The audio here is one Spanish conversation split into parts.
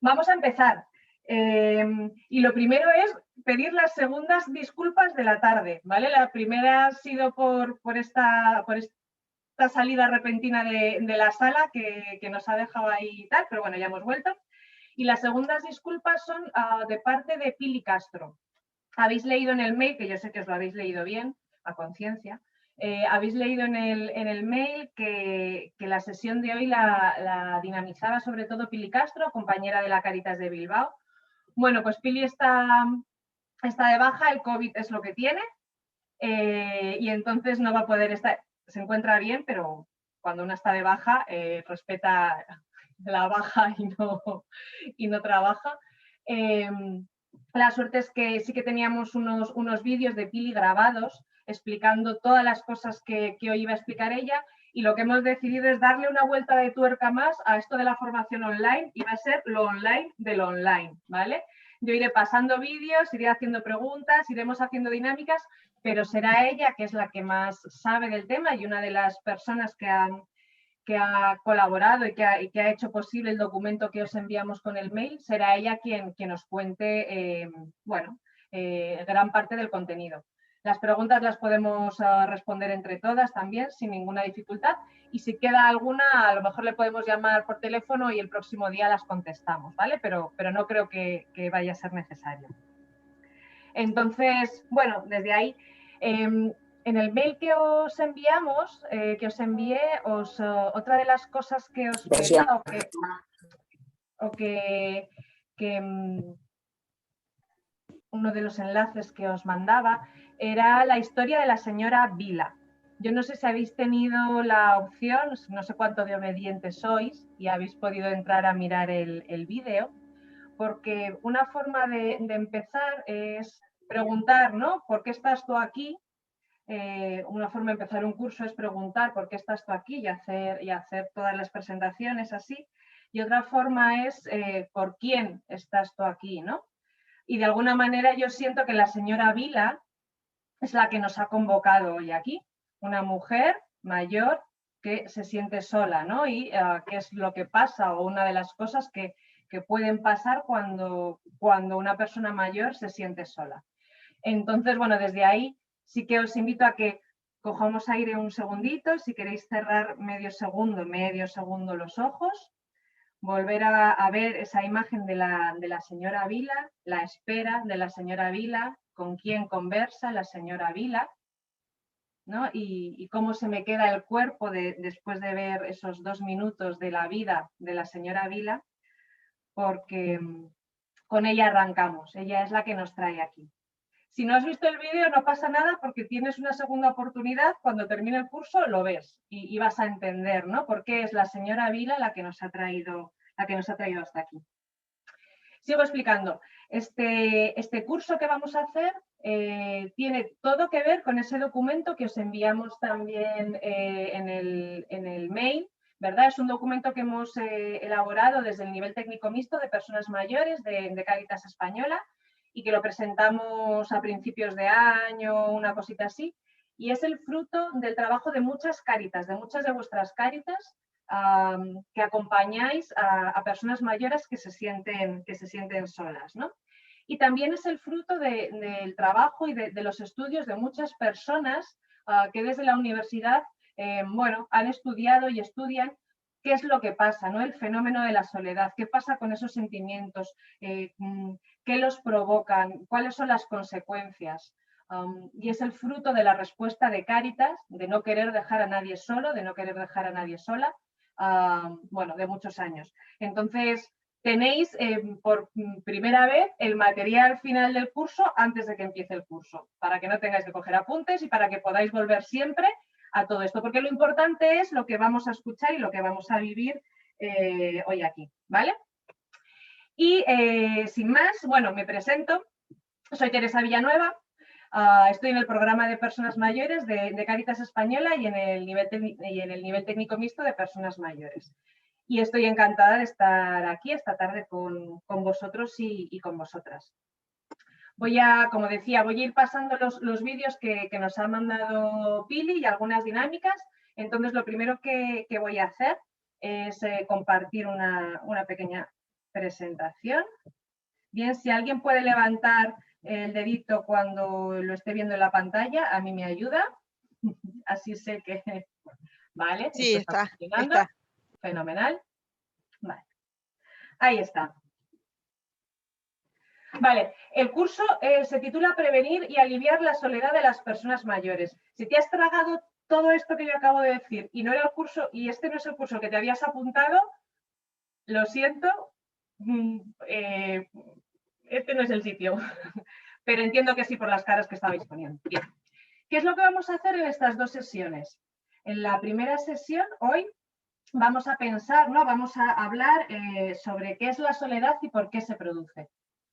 Vamos a empezar. Y lo primero es pedir las segundas disculpas de la tarde, ¿vale? La primera ha sido por esta salida repentina de la sala que nos ha dejado ahí y tal, pero bueno, ya hemos vuelto. Y las segundas disculpas son de parte de Pili Castro. Habéis leído en el mail, que yo sé que os lo habéis leído bien, a conciencia, habéis leído en el mail que la sesión de hoy la dinamizaba sobre todo Pili Castro, compañera de la Cáritas de Bilbao. Bueno, pues Pili está de baja, el COVID es lo que tiene, y entonces no va a poder estar, se encuentra bien, pero cuando una está de baja, respeta la baja y no trabaja. La suerte es que sí que teníamos unos vídeos de Pili grabados explicando todas las cosas que hoy iba a explicar ella, y lo que hemos decidido es darle una vuelta de tuerca más a esto de la formación online, y va a ser lo online de lo online, ¿vale? Yo iré pasando vídeos, iré haciendo preguntas, iremos haciendo dinámicas, pero será ella, que es la que más sabe del tema y una de las personas que ha colaborado y que ha hecho posible el documento que os enviamos con el mail, será ella quien nos cuente gran parte del contenido. Las preguntas las podemos responder entre todas también, sin ninguna dificultad, y si queda alguna, a lo mejor le podemos llamar por teléfono y el próximo día las contestamos, ¿vale? Pero no creo que vaya a ser necesario. Entonces, bueno, desde ahí, en el mail que os enviamos, que os envié, otra de las cosas que os pedía uno de los enlaces que os mandaba era la historia de la señora Vila. Yo no sé si habéis tenido la opción, no sé cuánto de obedientes sois y habéis podido entrar a mirar el vídeo, porque una forma de empezar es preguntar, ¿no? ¿Por qué estás tú aquí? Una forma de empezar un curso es preguntar por qué estás tú aquí y hacer todas las presentaciones así. Y otra forma es por quién estás tú aquí, ¿no? Y de alguna manera yo siento que la señora Vila es la que nos ha convocado hoy aquí, una mujer mayor que se siente sola, ¿no? Y qué es lo que pasa, o una de las cosas que pueden pasar cuando una persona mayor se siente sola. Entonces, bueno, desde ahí sí que os invito a que cojamos aire un segundito, si queréis cerrar medio segundo los ojos, volver a ver esa imagen de la señora Vila, la espera de la señora Vila, con quién conversa la señora Vila, ¿no? Y cómo se me queda el cuerpo después de ver esos 2 minutos de la vida de la señora Vila, porque con ella arrancamos, ella es la que nos trae aquí. Si no has visto el vídeo no pasa nada, porque tienes una segunda oportunidad, cuando termine el curso lo ves y vas a entender, ¿no? Por qué es la señora Vila la que nos ha traído hasta aquí. Sigo explicando. Este curso que vamos a hacer tiene todo que ver con ese documento que os enviamos también en el mail, ¿verdad? Es un documento que hemos elaborado desde el nivel técnico mixto de personas mayores de Cáritas Española, y que lo presentamos a principios de año, una cosita así, y es el fruto del trabajo de muchas Cáritas, de muchas de vuestras Cáritas, que acompañáis a personas mayores que se sienten solas, ¿no? Y también es el fruto del trabajo y de los estudios de muchas personas que desde la universidad han estudiado y estudian qué es lo que pasa, ¿no? El fenómeno de la soledad, qué pasa con esos sentimientos, qué los provocan, cuáles son las consecuencias. Y es el fruto de la respuesta de Cáritas, de no querer dejar a nadie solo, de no querer dejar a nadie sola, de muchos años. Entonces, tenéis por primera vez el material final del curso antes de que empiece el curso, para que no tengáis que coger apuntes y para que podáis volver siempre a todo esto, porque lo importante es lo que vamos a escuchar y lo que vamos a vivir hoy aquí, ¿vale? Y sin más, bueno, me presento. Soy Teresa Villanueva, estoy en el programa de personas mayores de Cáritas Española y en el nivel técnico mixto de personas mayores. Y estoy encantada de estar aquí esta tarde con vosotros y con vosotras. Como decía, voy a ir pasando los vídeos que nos ha mandado Pili y algunas dinámicas. Entonces, lo primero que voy a hacer es compartir una pequeña presentación. Bien, si alguien puede levantar el dedito cuando lo esté viendo en la pantalla, a mí me ayuda. Así sé que, vale, Sí, esto está funcionando. está. Fenomenal. Vale. Ahí está. Vale, el curso se titula Prevenir y aliviar la soledad de las personas mayores. Si te has tragado todo esto que yo acabo de decir y no era el curso, y este no es el curso que te habías apuntado, lo siento, este no es el sitio, pero entiendo que sí por las caras que estabais poniendo. Bien. ¿Qué es lo que vamos a hacer en estas dos sesiones? En la primera sesión, hoy, vamos a pensar, ¿no? Vamos a hablar sobre qué es la soledad y por qué se produce.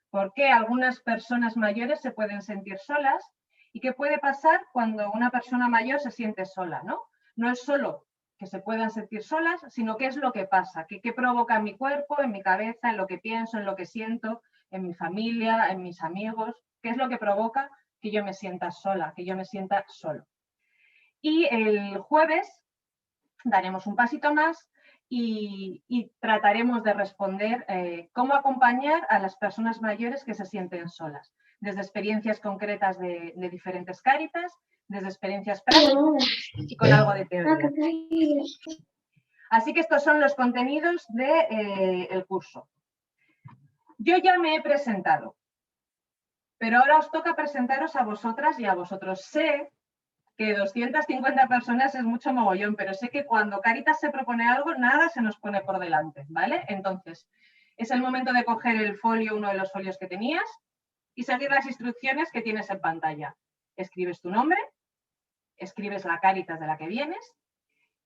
Por qué algunas personas mayores se pueden sentir solas y qué puede pasar cuando una persona mayor se siente sola, ¿no? No es solo que se puedan sentir solas, sino qué es lo que pasa, qué provoca en mi cuerpo, en mi cabeza, en lo que pienso, en lo que siento, en mi familia, en mis amigos, qué es lo que provoca que yo me sienta sola, que yo me sienta solo. Y el jueves daremos un pasito más y trataremos de responder cómo acompañar a las personas mayores que se sienten solas, desde experiencias concretas de diferentes Cáritas, desde experiencias prácticas y con algo de teoría. Así que estos son los contenidos del curso. Yo ya me he presentado, pero ahora os toca presentaros a vosotras y a vosotros. Sé que 250 personas es mucho mogollón, pero sé que cuando Cáritas se propone algo, nada se nos pone por delante, ¿vale? Entonces, es el momento de coger el folio, uno de los folios que tenías, y seguir las instrucciones que tienes en pantalla. Escribes tu nombre, escribes la Cáritas de la que vienes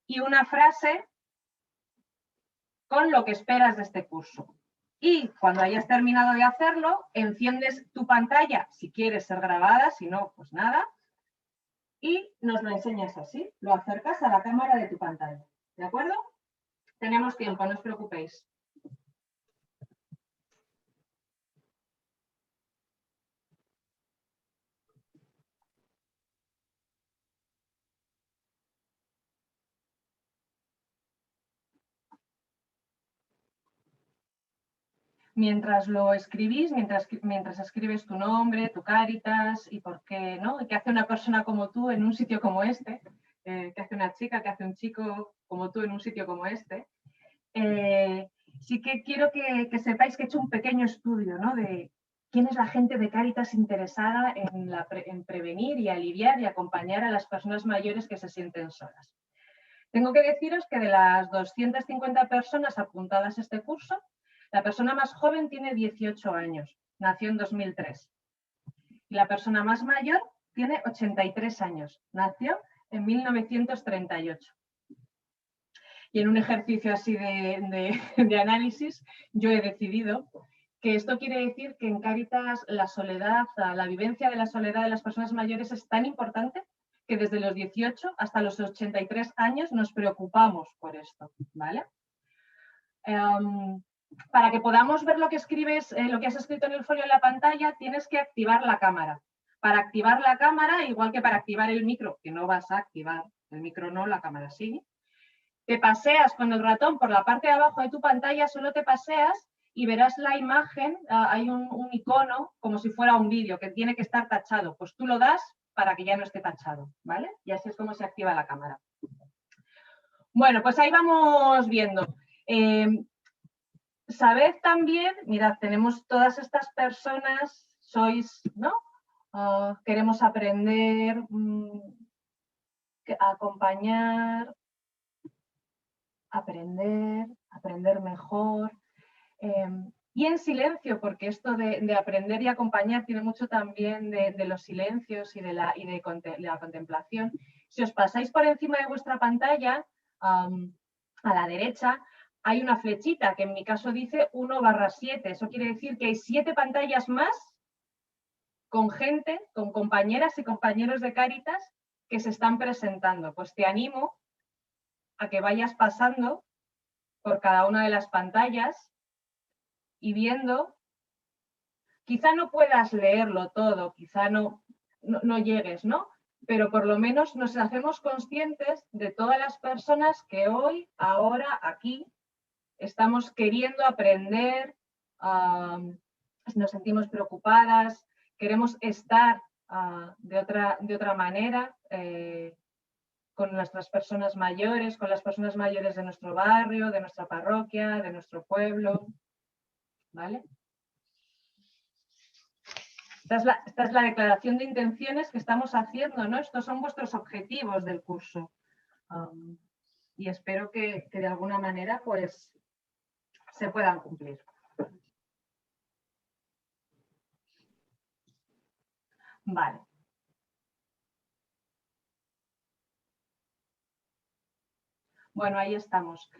y una frase con lo que esperas de este curso. Y cuando hayas terminado de hacerlo, enciendes tu pantalla si quieres ser grabada, si no, pues nada, y nos lo enseñas así, lo acercas a la cámara de tu pantalla, ¿de acuerdo? Tenemos tiempo, no os preocupéis. Mientras lo escribís, mientras escribes tu nombre, tu Cáritas y por qué, ¿no? ¿Qué hace una persona como tú en un sitio como este? ¿Qué hace una chica, qué hace un chico como tú en un sitio como este? Sí que quiero que sepáis que he hecho un pequeño estudio, ¿no? De quién es la gente de Cáritas interesada en prevenir y aliviar y acompañar a las personas mayores que se sienten solas. Tengo que deciros que de las 250 personas apuntadas a este curso, la persona más joven tiene 18 años, nació en 2003. Y la persona más mayor tiene 83 años, nació en 1938. Y en un ejercicio así de análisis, yo he decidido que esto quiere decir que en Cáritas la soledad, la vivencia de la soledad de las personas mayores es tan importante que desde los 18 hasta los 83 años nos preocupamos por esto, ¿vale? Para que podamos ver lo que escribes, lo que has escrito en el folio en la pantalla, tienes que activar la cámara. Para activar la cámara, igual que para activar el micro, que no vas a activar, el micro no, la cámara sí, te paseas con el ratón por la parte de abajo de tu pantalla, solo te paseas y verás la imagen, hay un icono como si fuera un vídeo que tiene que estar tachado. Pues tú lo das para que ya no esté tachado, ¿vale? Y así es como se activa la cámara. Bueno, pues ahí vamos viendo. Sabed también, mirad, tenemos todas estas personas, sois, ¿no? Queremos aprender, acompañar, aprender mejor. Y en silencio, porque esto de aprender y acompañar tiene mucho también de los silencios y de la contemplación. Si os pasáis por encima de vuestra pantalla, a la derecha, hay una flechita que en mi caso dice 1/7. Eso quiere decir que hay 7 pantallas más con gente, con compañeras y compañeros de Cáritas que se están presentando. Pues te animo a que vayas pasando por cada una de las pantallas y viendo, quizá no puedas leerlo todo, quizá no llegues, ¿no? Pero por lo menos nos hacemos conscientes de todas las personas que hoy, ahora, aquí, estamos queriendo aprender, nos sentimos preocupadas, queremos estar de otra manera con nuestras personas mayores, con las personas mayores de nuestro barrio, de nuestra parroquia, de nuestro pueblo, ¿vale? Esta es la declaración de intenciones que estamos haciendo, ¿no? Estos son vuestros objetivos del curso. Y espero que de alguna manera pues, se puedan cumplir. Vale. Bueno, ahí estamos.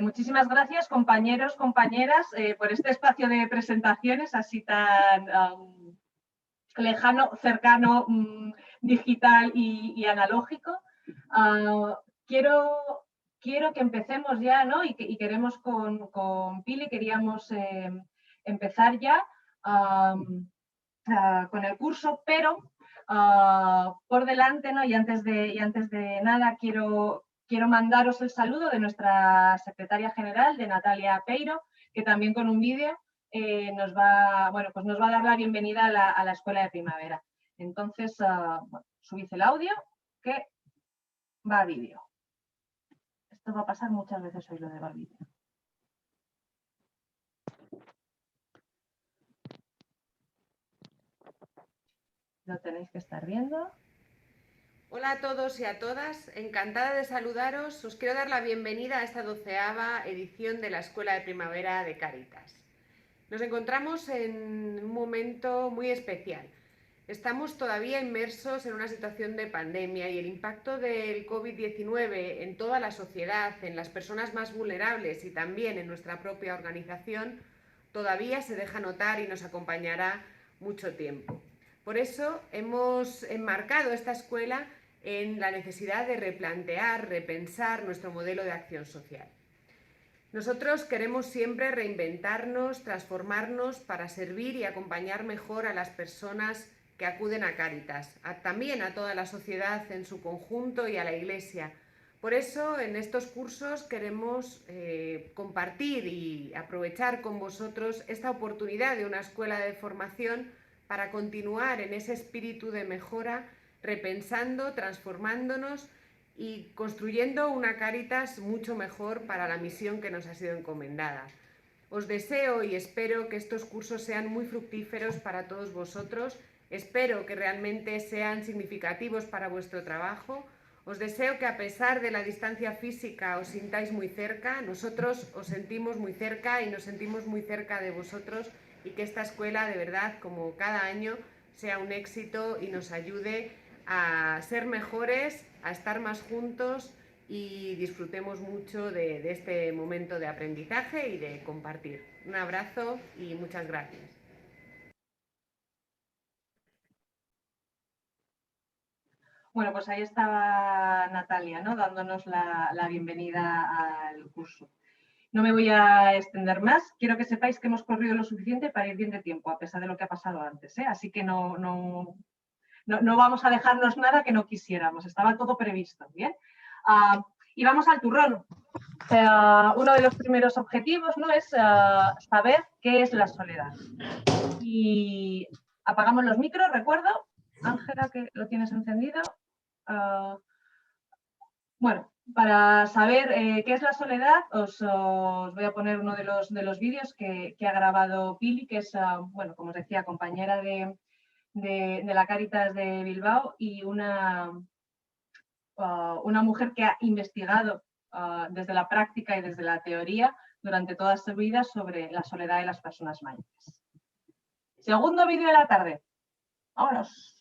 Muchísimas gracias, compañeros, compañeras, por este espacio de presentaciones así tan lejano, cercano, digital y analógico. Quiero que empecemos ya, ¿no? Y queremos con Pili, queríamos empezar ya con el curso, pero por delante, ¿no? Y antes de nada quiero mandaros el saludo de nuestra secretaria general, de Natalia Peiro, que también con un vídeo nos va a dar la bienvenida a la escuela de primavera. Entonces, subid el audio, que va a vídeo. Esto va a pasar muchas veces hoy, lo de va a vídeo. Lo tenéis que estar viendo. Hola a todos y a todas, encantada de saludaros. Os quiero dar la bienvenida a esta 12ª edición de la Escuela de Primavera de Cáritas. Nos encontramos en un momento muy especial. Estamos todavía inmersos en una situación de pandemia y el impacto del COVID-19 en toda la sociedad, en las personas más vulnerables y también en nuestra propia organización, todavía se deja notar y nos acompañará mucho tiempo. Por eso hemos enmarcado esta escuela en la necesidad de replantear, repensar nuestro modelo de acción social. Nosotros queremos siempre reinventarnos, transformarnos para servir y acompañar mejor a las personas que acuden a Cáritas, también a toda la sociedad en su conjunto y a la Iglesia. Por eso, en estos cursos queremos compartir y aprovechar con vosotros esta oportunidad de una escuela de formación para continuar en ese espíritu de mejora, repensando, transformándonos y construyendo una Cáritas mucho mejor para la misión que nos ha sido encomendada. Os deseo y espero que estos cursos sean muy fructíferos para todos vosotros. Espero que realmente sean significativos para vuestro trabajo. Os deseo que a pesar de la distancia física os sintáis muy cerca. Nosotros os sentimos muy cerca y nos sentimos muy cerca de vosotros, y que esta escuela, de verdad, como cada año, sea un éxito y nos ayude a ser mejores, a estar más juntos y disfrutemos mucho de este momento de aprendizaje y de compartir. Un abrazo y muchas gracias. Bueno, pues ahí estaba Natalia, ¿no? Dándonos la bienvenida al curso. No me voy a extender más. Quiero que sepáis que hemos corrido lo suficiente para ir bien de tiempo, a pesar de lo que ha pasado antes, ¿eh? Así que no vamos a dejarnos nada que no quisiéramos. Estaba todo previsto, ¿bien? Y vamos al turrón. Uno de los primeros objetivos, ¿no? Es saber qué es la soledad. Y apagamos los micros, recuerdo. Ángela, que lo tienes encendido. Bueno, para saber qué es la soledad, os voy a poner uno de los vídeos que ha grabado Pili, que es, bueno, como os decía, compañera de la Cáritas de Bilbao y una mujer que ha investigado desde la práctica y desde la teoría durante toda su vida sobre la soledad de las personas mayores. Segundo vídeo de la tarde. Vámonos.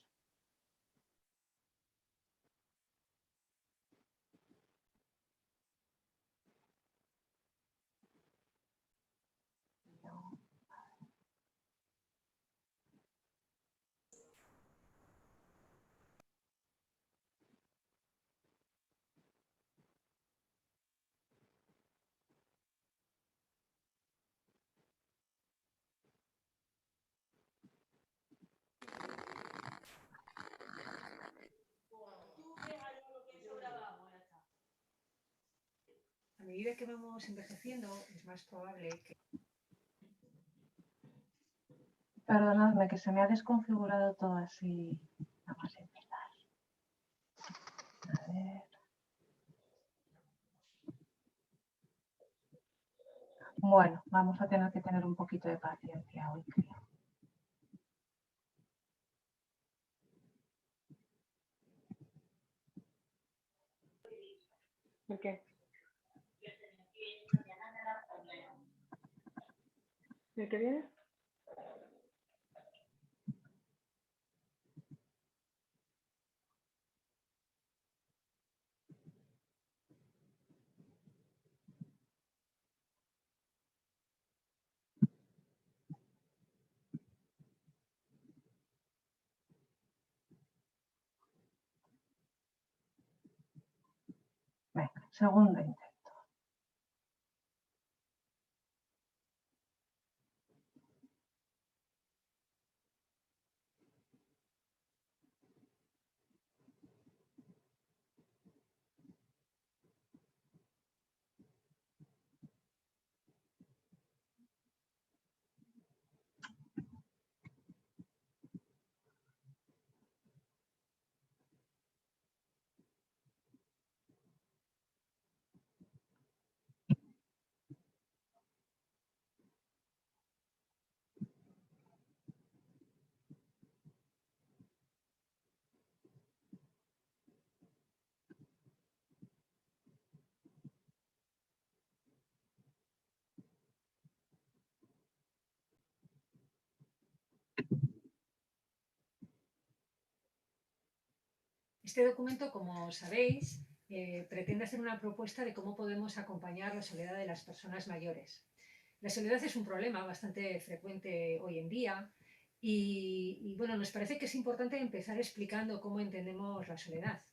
A medida que vamos envejeciendo, es más probable que Perdonadme que se me ha desconfigurado todo así. Vamos a empezar. A ver. Bueno, vamos a tener que tener un poquito de paciencia hoy, creo. ¿Por qué? ¿El que viene? Venga, segundo intento. Este documento, como sabéis, pretende hacer una propuesta de cómo podemos acompañar la soledad de las personas mayores. La soledad es un problema bastante frecuente hoy en día y, bueno, nos parece que es importante empezar explicando cómo entendemos la soledad.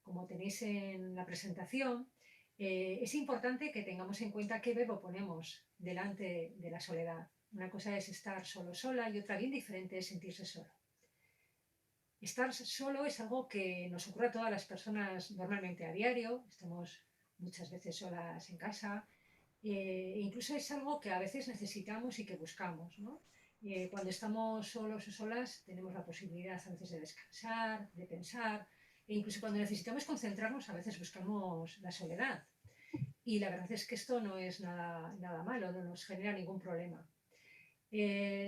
Como tenéis en la presentación, es importante que tengamos en cuenta qué verbo ponemos delante de la soledad. Una cosa es estar solo sola y otra bien diferente es sentirse solo. Estar solo es algo que nos ocurre a todas las personas normalmente a diario, estamos muchas veces solas en casa, incluso es algo que a veces necesitamos y que buscamos, ¿no? Cuando estamos solos o solas tenemos la posibilidad a veces de descansar, de pensar, e incluso cuando necesitamos concentrarnos a veces buscamos la soledad. Y la verdad es que esto no es nada malo, no nos genera ningún problema.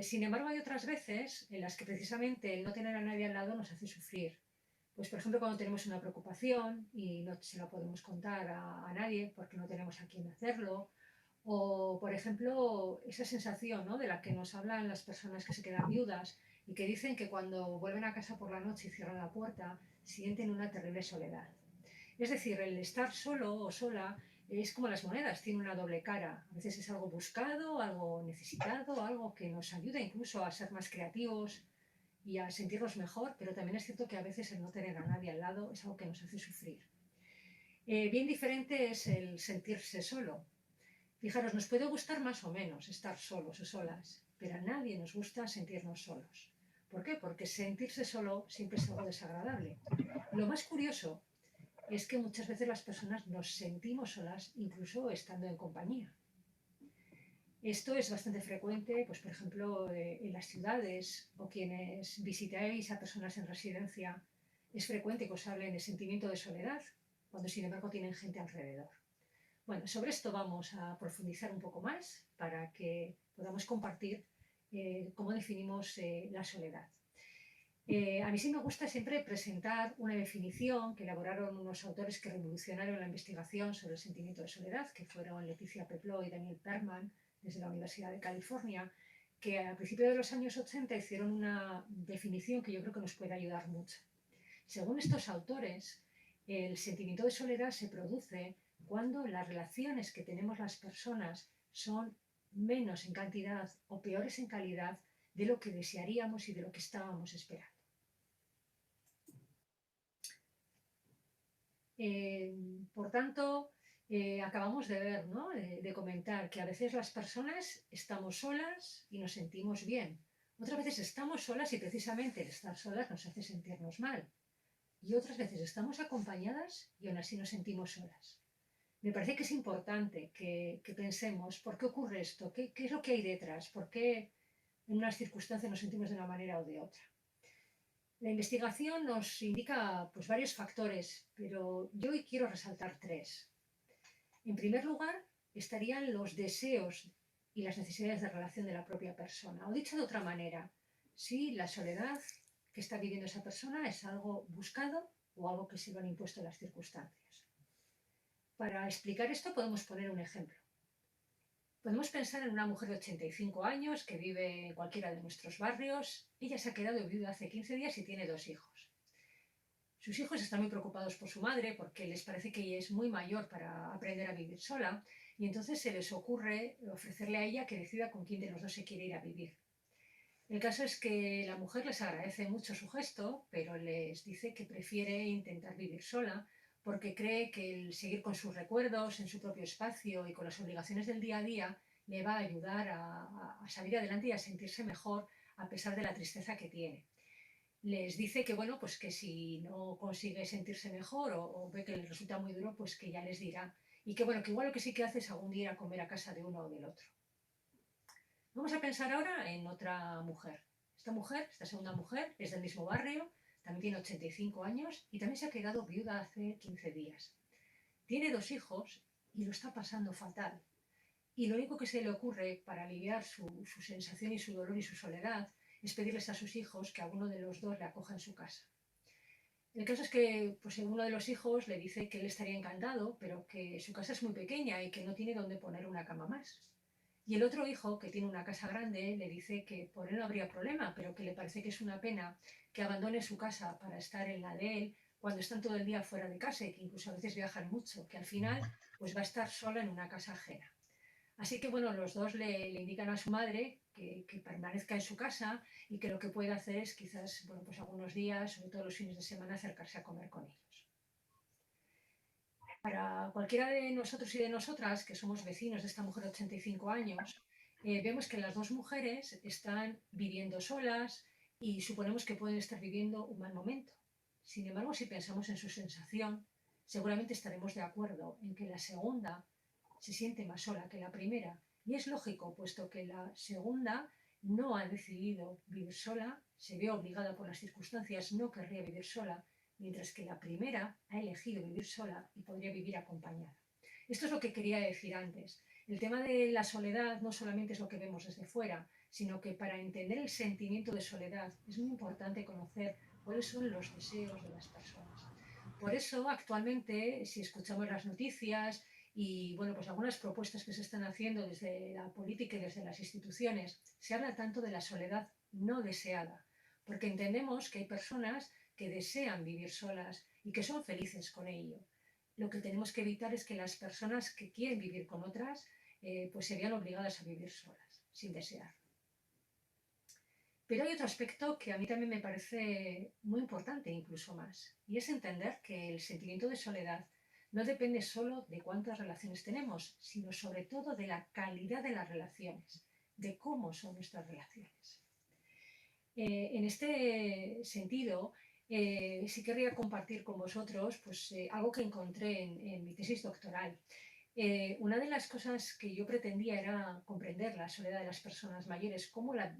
Sin embargo, hay otras veces en las que precisamente el no tener a nadie al lado nos hace sufrir. Pues, por ejemplo, cuando tenemos una preocupación y no se la podemos contar a nadie porque no tenemos a quién hacerlo. O, por ejemplo, esa sensación, ¿no?, de la que nos hablan las personas que se quedan viudas y que dicen que cuando vuelven a casa por la noche y cierran la puerta, sienten una terrible soledad. Es decir, el estar solo o sola es como las monedas, tiene una doble cara. A veces es algo buscado, algo necesitado, algo que nos ayuda incluso a ser más creativos y a sentirnos mejor, pero también es cierto que a veces el no tener a nadie al lado es algo que nos hace sufrir. Bien diferente es el sentirse solo. Fijaros, nos puede gustar más o menos estar solos o solas, pero a nadie nos gusta sentirnos solos. ¿Por qué? Porque sentirse solo siempre es algo desagradable. Lo más curioso es que muchas veces las personas nos sentimos solas incluso estando en compañía. Esto es bastante frecuente, pues por ejemplo, en las ciudades o quienes visitáis a personas en residencia, es frecuente que os hablen de sentimiento de soledad, cuando sin embargo tienen gente alrededor. Bueno, sobre esto vamos a profundizar un poco más para que podamos compartir cómo definimos la soledad. A mí sí me gusta siempre presentar una definición que elaboraron unos autores que revolucionaron la investigación sobre el sentimiento de soledad, que fueron Leticia Peploe y Daniel Perman, desde la Universidad de California, que a principios de los años 80 hicieron una definición que yo creo que nos puede ayudar mucho. Según estos autores, el sentimiento de soledad se produce cuando las relaciones que tenemos las personas son menos en cantidad o peores en calidad de lo que desearíamos y de lo que estábamos esperando. Por tanto, acabamos de ver, ¿no?, de comentar que a veces las personas estamos solas y nos sentimos bien. Otras veces estamos solas y precisamente el estar solas nos hace sentirnos mal. Y otras veces estamos acompañadas y aún así nos sentimos solas. Me parece que es importante que pensemos por qué ocurre esto, qué es lo que hay detrás, en unas circunstancias nos sentimos de una manera o de otra. La investigación nos indica pues, varios factores, pero yo hoy quiero resaltar tres. En primer lugar, estarían los deseos y las necesidades de relación de la propia persona. O dicho de otra manera, si la soledad que está viviendo esa persona es algo buscado o algo que se lo han impuesto las circunstancias. Para explicar esto podemos poner un ejemplo. Podemos pensar en una mujer de 85 años que vive en cualquiera de nuestros barrios. Ella se ha quedado viuda hace 15 días y tiene 2 hijos. Sus hijos están muy preocupados por su madre porque les parece que ella es muy mayor para aprender a vivir sola y entonces se les ocurre ofrecerle a ella que decida con quién de los dos se quiere ir a vivir. El caso es que la mujer les agradece mucho su gesto, pero les dice que prefiere intentar vivir sola porque cree que el seguir con sus recuerdos en su propio espacio y con las obligaciones del día a día le va a ayudar a salir adelante y a sentirse mejor a pesar de la tristeza que tiene. Les dice que bueno, pues que si no consigue sentirse mejor o ve que les resulta muy duro, pues que ya les dirá. Y que bueno, que igual lo que sí que hace es algún día ir a comer a casa de uno o del otro. Vamos a pensar ahora en otra mujer. Esta segunda mujer, es del mismo barrio, también tiene 85 años y también se ha quedado viuda hace 15 días. Tiene 2 hijos y lo está pasando fatal. Y lo único que se le ocurre para aliviar su sensación y su dolor y su soledad es pedirles a sus hijos que a uno de los dos le acoja en su casa. El caso es que pues, uno de los hijos le dice que él estaría encantado, pero que su casa es muy pequeña y que no tiene dónde poner una cama más. Y el otro hijo, que tiene una casa grande, le dice que por él no habría problema, pero que le parece que es una pena que abandone su casa para estar en la de él cuando están todo el día fuera de casa y que incluso a veces viajan mucho, que al final pues va a estar sola en una casa ajena. Así que bueno, los dos le indican a su madre que permanezca en su casa y que lo que puede hacer es quizás, bueno, pues algunos días, sobre todo los fines de semana, acercarse a comer con ellos. Para cualquiera de nosotros y de nosotras, que somos vecinos de esta mujer de 85 años, vemos que las dos mujeres están viviendo solas y suponemos que pueden estar viviendo un mal momento. Sin embargo, si pensamos en su sensación, seguramente estaremos de acuerdo en que la segunda se siente más sola que la primera. Y es lógico, puesto que la segunda no ha decidido vivir sola, se ve obligada por las circunstancias, no querría vivir sola, mientras que la primera ha elegido vivir sola y podría vivir acompañada. Esto es lo que quería decir antes. El tema de la soledad no solamente es lo que vemos desde fuera, sino que para entender el sentimiento de soledad es muy importante conocer cuáles son los deseos de las personas. Por eso, actualmente, si escuchamos las noticias y bueno, pues algunas propuestas que se están haciendo desde la política y desde las instituciones, se habla tanto de la soledad no deseada, porque entendemos que hay personas que desean vivir solas y que son felices con ello. Lo que tenemos que evitar es que las personas que quieren vivir con otras pues se vean obligadas a vivir solas, sin desear. Pero hay otro aspecto que a mí también me parece muy importante, incluso más, y es entender que el sentimiento de soledad no depende solo de cuántas relaciones tenemos, sino sobre todo de la calidad de las relaciones, de cómo son nuestras relaciones. En este sentido, sí querría compartir con vosotros pues, algo que encontré en mi tesis doctoral. Una de las cosas que yo pretendía era comprender la soledad de las personas mayores, cómo la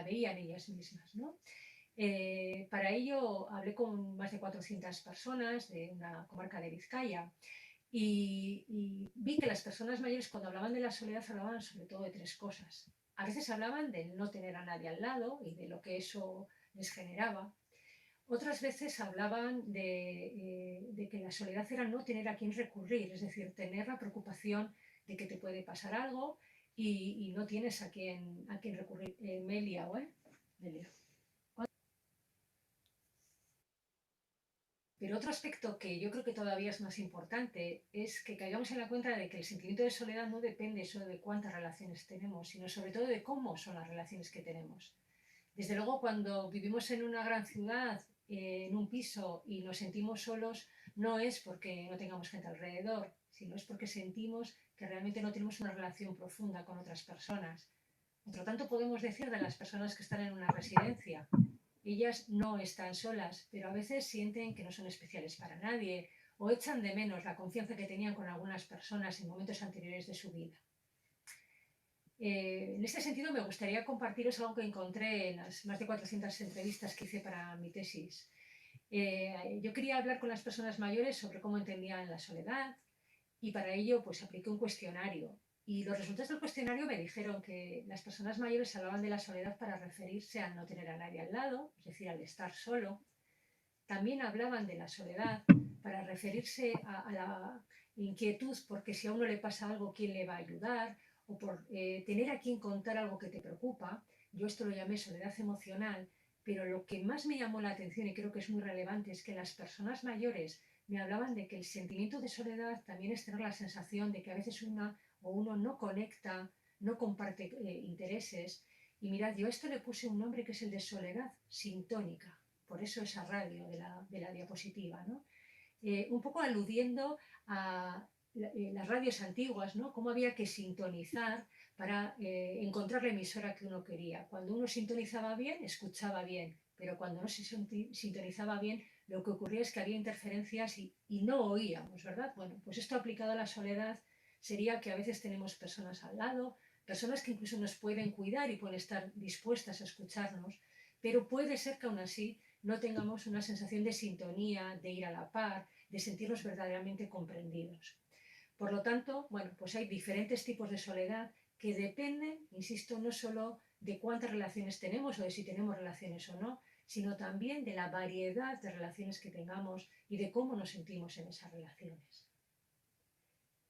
veían ellas mismas, ¿no? Para ello hablé con más de 400 personas de una comarca de Vizcaya y vi que las personas mayores cuando hablaban de la soledad hablaban sobre todo de tres cosas. A veces hablaban de no tener a nadie al lado y de lo que eso les generaba. Otras veces hablaban de que la soledad era no tener a quién recurrir, es decir, tener la preocupación de que te puede pasar algo y no tienes a quién recurrir. Me he liado, ¿eh? Me he liado. Pero otro aspecto que yo creo que todavía es más importante es que caigamos en la cuenta de que el sentimiento de soledad no depende solo de cuántas relaciones tenemos, sino sobre todo de cómo son las relaciones que tenemos. Desde luego, cuando vivimos en una gran ciudad, en un piso y nos sentimos solos, no es porque no tengamos gente alrededor, sino es porque sentimos que realmente no tenemos una relación profunda con otras personas. Por lo tanto, podemos decir de las personas que están en una residencia, ellas no están solas, pero a veces sienten que no son especiales para nadie o echan de menos la confianza que tenían con algunas personas en momentos anteriores de su vida. En este sentido, me gustaría compartiros algo que encontré en las más de 400 entrevistas que hice para mi tesis. Yo quería hablar con las personas mayores sobre cómo entendían la soledad y para ello pues apliqué un cuestionario. Y los resultados del cuestionario me dijeron que las personas mayores hablaban de la soledad para referirse al no tener a nadie al lado, es decir, al estar solo. También hablaban de la soledad para referirse a la inquietud porque si a uno le pasa algo, ¿quién le va a ayudar? O por tener a quien contar algo que te preocupa. Yo esto lo llamé soledad emocional, pero lo que más me llamó la atención y creo que es muy relevante es que las personas mayores me hablaban de que el sentimiento de soledad también es tener la sensación de que a veces una o uno no conecta, no comparte intereses. Y mirad, yo a esto le puse un nombre que es el de soledad sintónica. Por eso esa radio de la diapositiva, ¿no? Un poco aludiendo a las radios antiguas, ¿no? Cómo había que sintonizar para encontrar la emisora que uno quería. Cuando uno sintonizaba bien, escuchaba bien, pero cuando no se sintonizaba bien, lo que ocurría es que había interferencias y no oíamos, ¿verdad? Bueno, pues esto aplicado a la soledad sería que a veces tenemos personas al lado, personas que incluso nos pueden cuidar y pueden estar dispuestas a escucharnos, pero puede ser que aún así no tengamos una sensación de sintonía, de ir a la par, de sentirnos verdaderamente comprendidos. Por lo tanto, bueno, pues hay diferentes tipos de soledad que dependen, insisto, no solo de cuántas relaciones tenemos o de si tenemos relaciones o no, sino también de la variedad de relaciones que tengamos y de cómo nos sentimos en esas relaciones.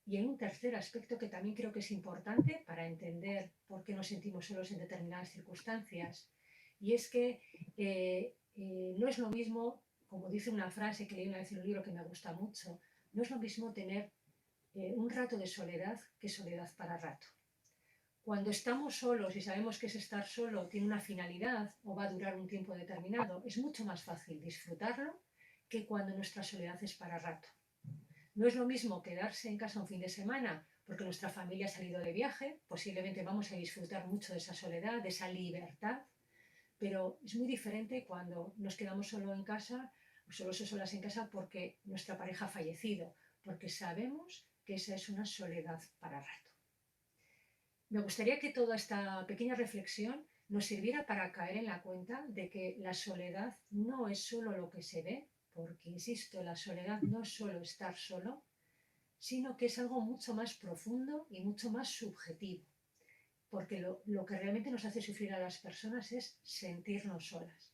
Y hay un tercer aspecto que también creo que es importante para entender por qué nos sentimos solos en determinadas circunstancias, y es que no es lo mismo, como dice una frase que leí una vez en un libro que me gusta mucho, no es lo mismo tener un rato de soledad que soledad para rato. Cuando estamos solos y sabemos que ese estar solo tiene una finalidad o va a durar un tiempo determinado, es mucho más fácil disfrutarlo que cuando nuestra soledad es para rato. No es lo mismo quedarse en casa un fin de semana porque nuestra familia ha salido de viaje, posiblemente vamos a disfrutar mucho de esa soledad, de esa libertad, pero es muy diferente cuando nos quedamos solo en casa, solos o solas en casa porque nuestra pareja ha fallecido, porque sabemos que esa es una soledad para rato. Me gustaría que toda esta pequeña reflexión nos sirviera para caer en la cuenta de que la soledad no es solo lo que se ve, porque, insisto, la soledad no es solo estar solo, sino que es algo mucho más profundo y mucho más subjetivo, porque lo que realmente nos hace sufrir a las personas es sentirnos solas.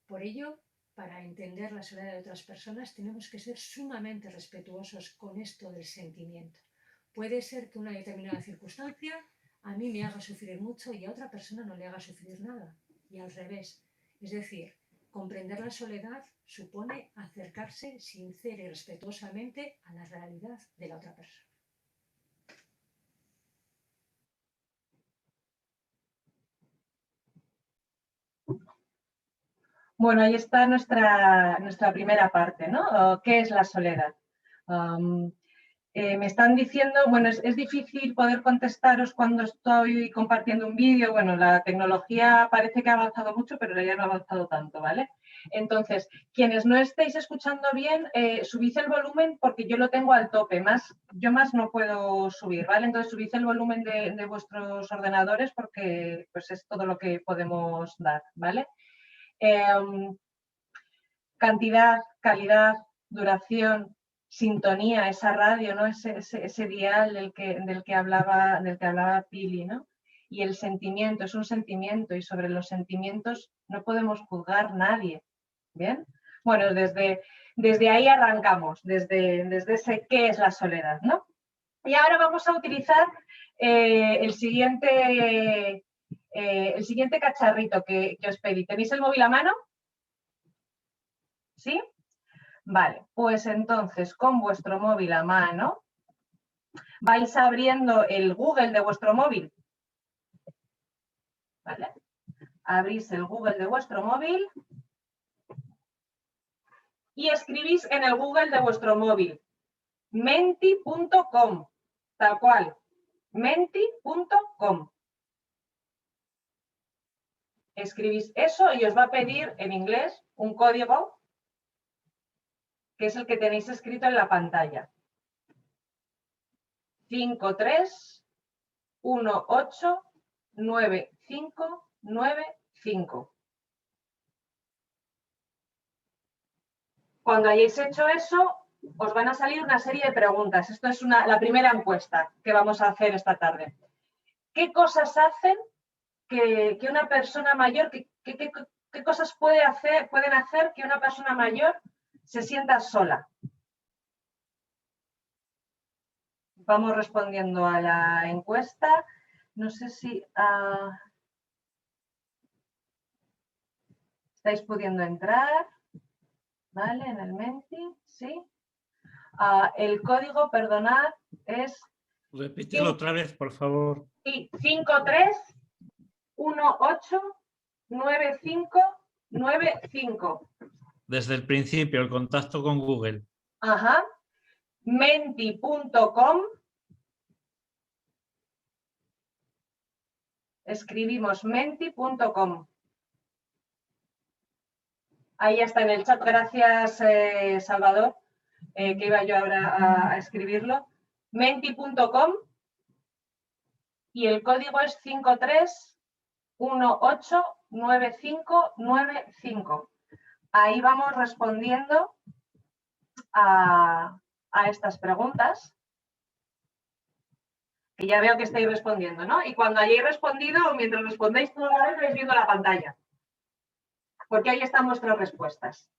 Por ello, para entender la soledad de otras personas, tenemos que ser sumamente respetuosos con esto del sentimiento. Puede ser que una determinada circunstancia a mí me haga sufrir mucho y a otra persona no le haga sufrir nada, y al revés. Es decir, comprender la soledad supone acercarse sincera y respetuosamente a la realidad de la otra persona. Bueno, ahí está nuestra primera parte, ¿no? ¿Qué es la soledad? Me están diciendo, bueno, es difícil poder contestaros cuando estoy compartiendo un vídeo. Bueno, la tecnología parece que ha avanzado mucho, pero ya no ha avanzado tanto, ¿vale? Entonces, quienes no estéis escuchando bien, subid el volumen porque yo lo tengo al tope, yo más no puedo subir, ¿vale? Entonces, subid el volumen de vuestros ordenadores porque pues, es todo lo que podemos dar, ¿vale? Cantidad, calidad, duración, sintonía, esa radio, ¿no? Ese dial del que hablaba Pili, ¿no? Y el sentimiento, es un sentimiento y sobre los sentimientos no podemos juzgar nadie, ¿bien? Bueno, desde ahí arrancamos, desde ese qué es la soledad, ¿no? Y ahora vamos a utilizar el siguiente cacharrito que os pedí. ¿Tenéis el móvil a mano? ¿Sí? Vale, pues entonces con vuestro móvil a mano vais abriendo el Google de vuestro móvil. ¿Vale? Abrís el Google de vuestro móvil y escribís en el Google de vuestro móvil menti.com, tal cual, menti.com. Escribís eso y os va a pedir en inglés un código que es el que tenéis escrito en la pantalla. 5311. 189595. Cuando hayáis hecho eso, os van a salir una serie de preguntas. Esto es la primera encuesta que vamos a hacer esta tarde. ¿Qué cosas hacen que una persona mayor, qué cosas pueden hacer que una persona mayor se sienta sola? Vamos respondiendo a la encuesta. No sé si estáis pudiendo entrar. ¿Vale? En el Menti, sí. El código, perdonad, es... Repítelo otra vez, por favor. Sí, 53189595. Desde el principio, el contacto con Google. Ajá. Menti.com. Escribimos menti.com. Ahí está en el chat. Gracias, Salvador, que iba yo ahora a escribirlo. Menti.com y el código es 53189595. Ahí vamos respondiendo a estas preguntas. Que ya veo que estáis respondiendo, ¿no? Y cuando hayáis respondido, mientras respondéis toda la vez, vais viendo la pantalla. Porque ahí están vuestras respuestas.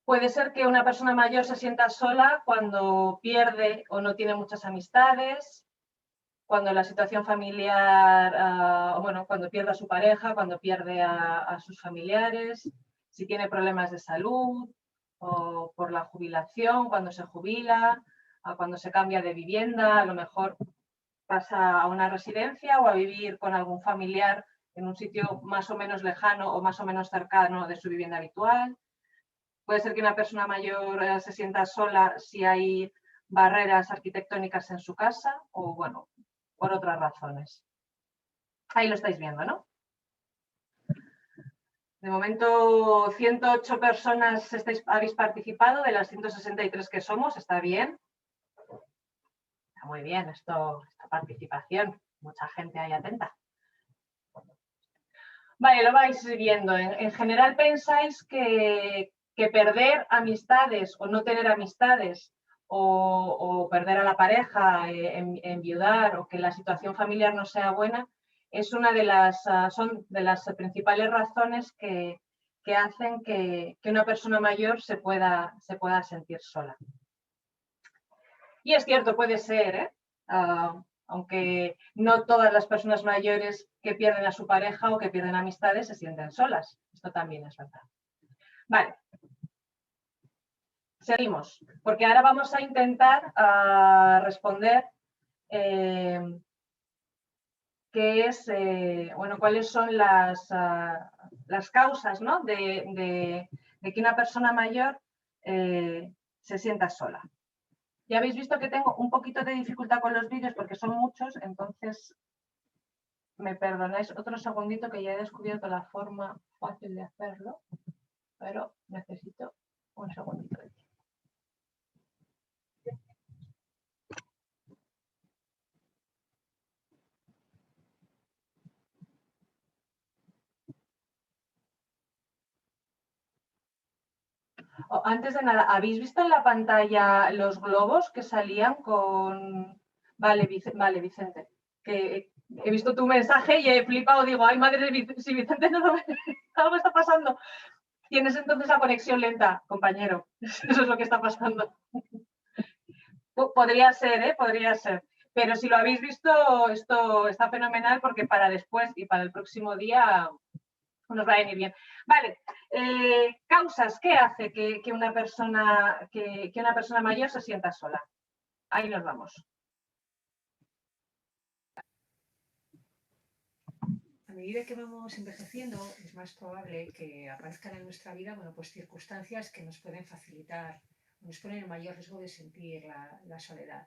Puede ser que una persona mayor se sienta sola cuando pierde o no tiene muchas amistades, cuando la situación familiar, cuando pierde a su pareja, cuando pierde a sus familiares, si tiene problemas de salud o por la jubilación, cuando se jubila, cuando se cambia de vivienda, a lo mejor pasa a una residencia o a vivir con algún familiar en un sitio más o menos lejano o más o menos cercano de su vivienda habitual. Puede ser que una persona mayor se sienta sola si hay barreras arquitectónicas en su casa o, bueno, por otras razones. Ahí lo estáis viendo, ¿no? De momento, 108 personas habéis participado de las 163 que somos. Está bien. Está muy bien esta participación. Mucha gente ahí atenta. Vale, lo vais viendo. En general pensáis que perder amistades o no tener amistades o perder a la pareja, enviudar o que la situación familiar no sea buena es son de las principales razones que hacen que una persona mayor se pueda sentir sola. Y es cierto, puede ser, ¿eh? Aunque no todas las personas mayores que pierden a su pareja o que pierden amistades se sienten solas. Esto también es verdad. Vale. Seguimos, porque ahora vamos a intentar responder cuáles son las causas, ¿no? de que una persona mayor se sienta sola. Ya habéis visto que tengo un poquito de dificultad con los vídeos porque son muchos, entonces me perdonáis otro segundito que ya he descubierto la forma fácil de hacerlo, pero necesito un segundito de tiempo. Antes de nada, ¿habéis visto en la pantalla los globos que salían con... Vale, Vicente, que he visto tu mensaje y he flipado, digo, ay madre, si Vicente no lo ve, algo está pasando. Tienes entonces la conexión lenta, compañero. Eso es lo que está pasando. Podría ser, ¿eh? Podría ser. Pero si lo habéis visto, esto está fenomenal porque para después y para el próximo día nos va a venir bien. Vale, causas, ¿qué hace que una persona mayor se sienta sola? Ahí nos vamos. A medida que vamos envejeciendo, es más probable que aparezcan en nuestra vida, pues circunstancias que nos pueden facilitar, nos ponen en mayor riesgo de sentir la soledad.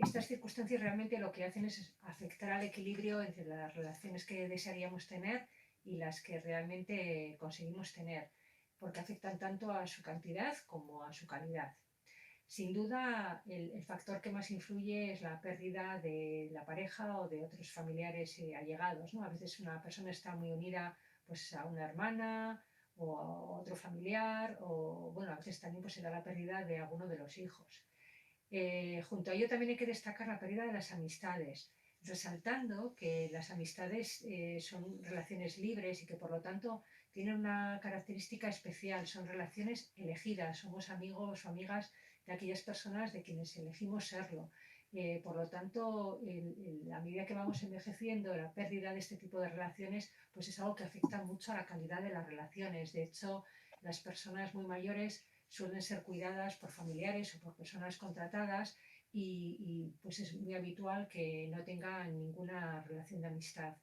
Estas circunstancias realmente lo que hacen es afectar al equilibrio entre las relaciones que desearíamos tener y las que realmente conseguimos tener, porque afectan tanto a su cantidad como a su calidad. Sin duda, el factor que más influye es la pérdida de la pareja o de otros familiares allegados, ¿no? A veces una persona está muy unida pues, a una hermana o a otro familiar, o bueno, a veces también pues, se da la pérdida de alguno de los hijos. Junto a ello también hay que destacar la pérdida de las amistades, resaltando que las amistades son relaciones libres y que por lo tanto tienen una característica especial, son relaciones elegidas, somos amigos o amigas de aquellas personas de quienes elegimos serlo. Por lo tanto, a medida que vamos envejeciendo, la pérdida de este tipo de relaciones pues es algo que afecta mucho a la calidad de las relaciones. De hecho, las personas muy mayores suelen ser cuidadas por familiares o por personas contratadas pues es muy habitual que no tengan ninguna relación de amistad.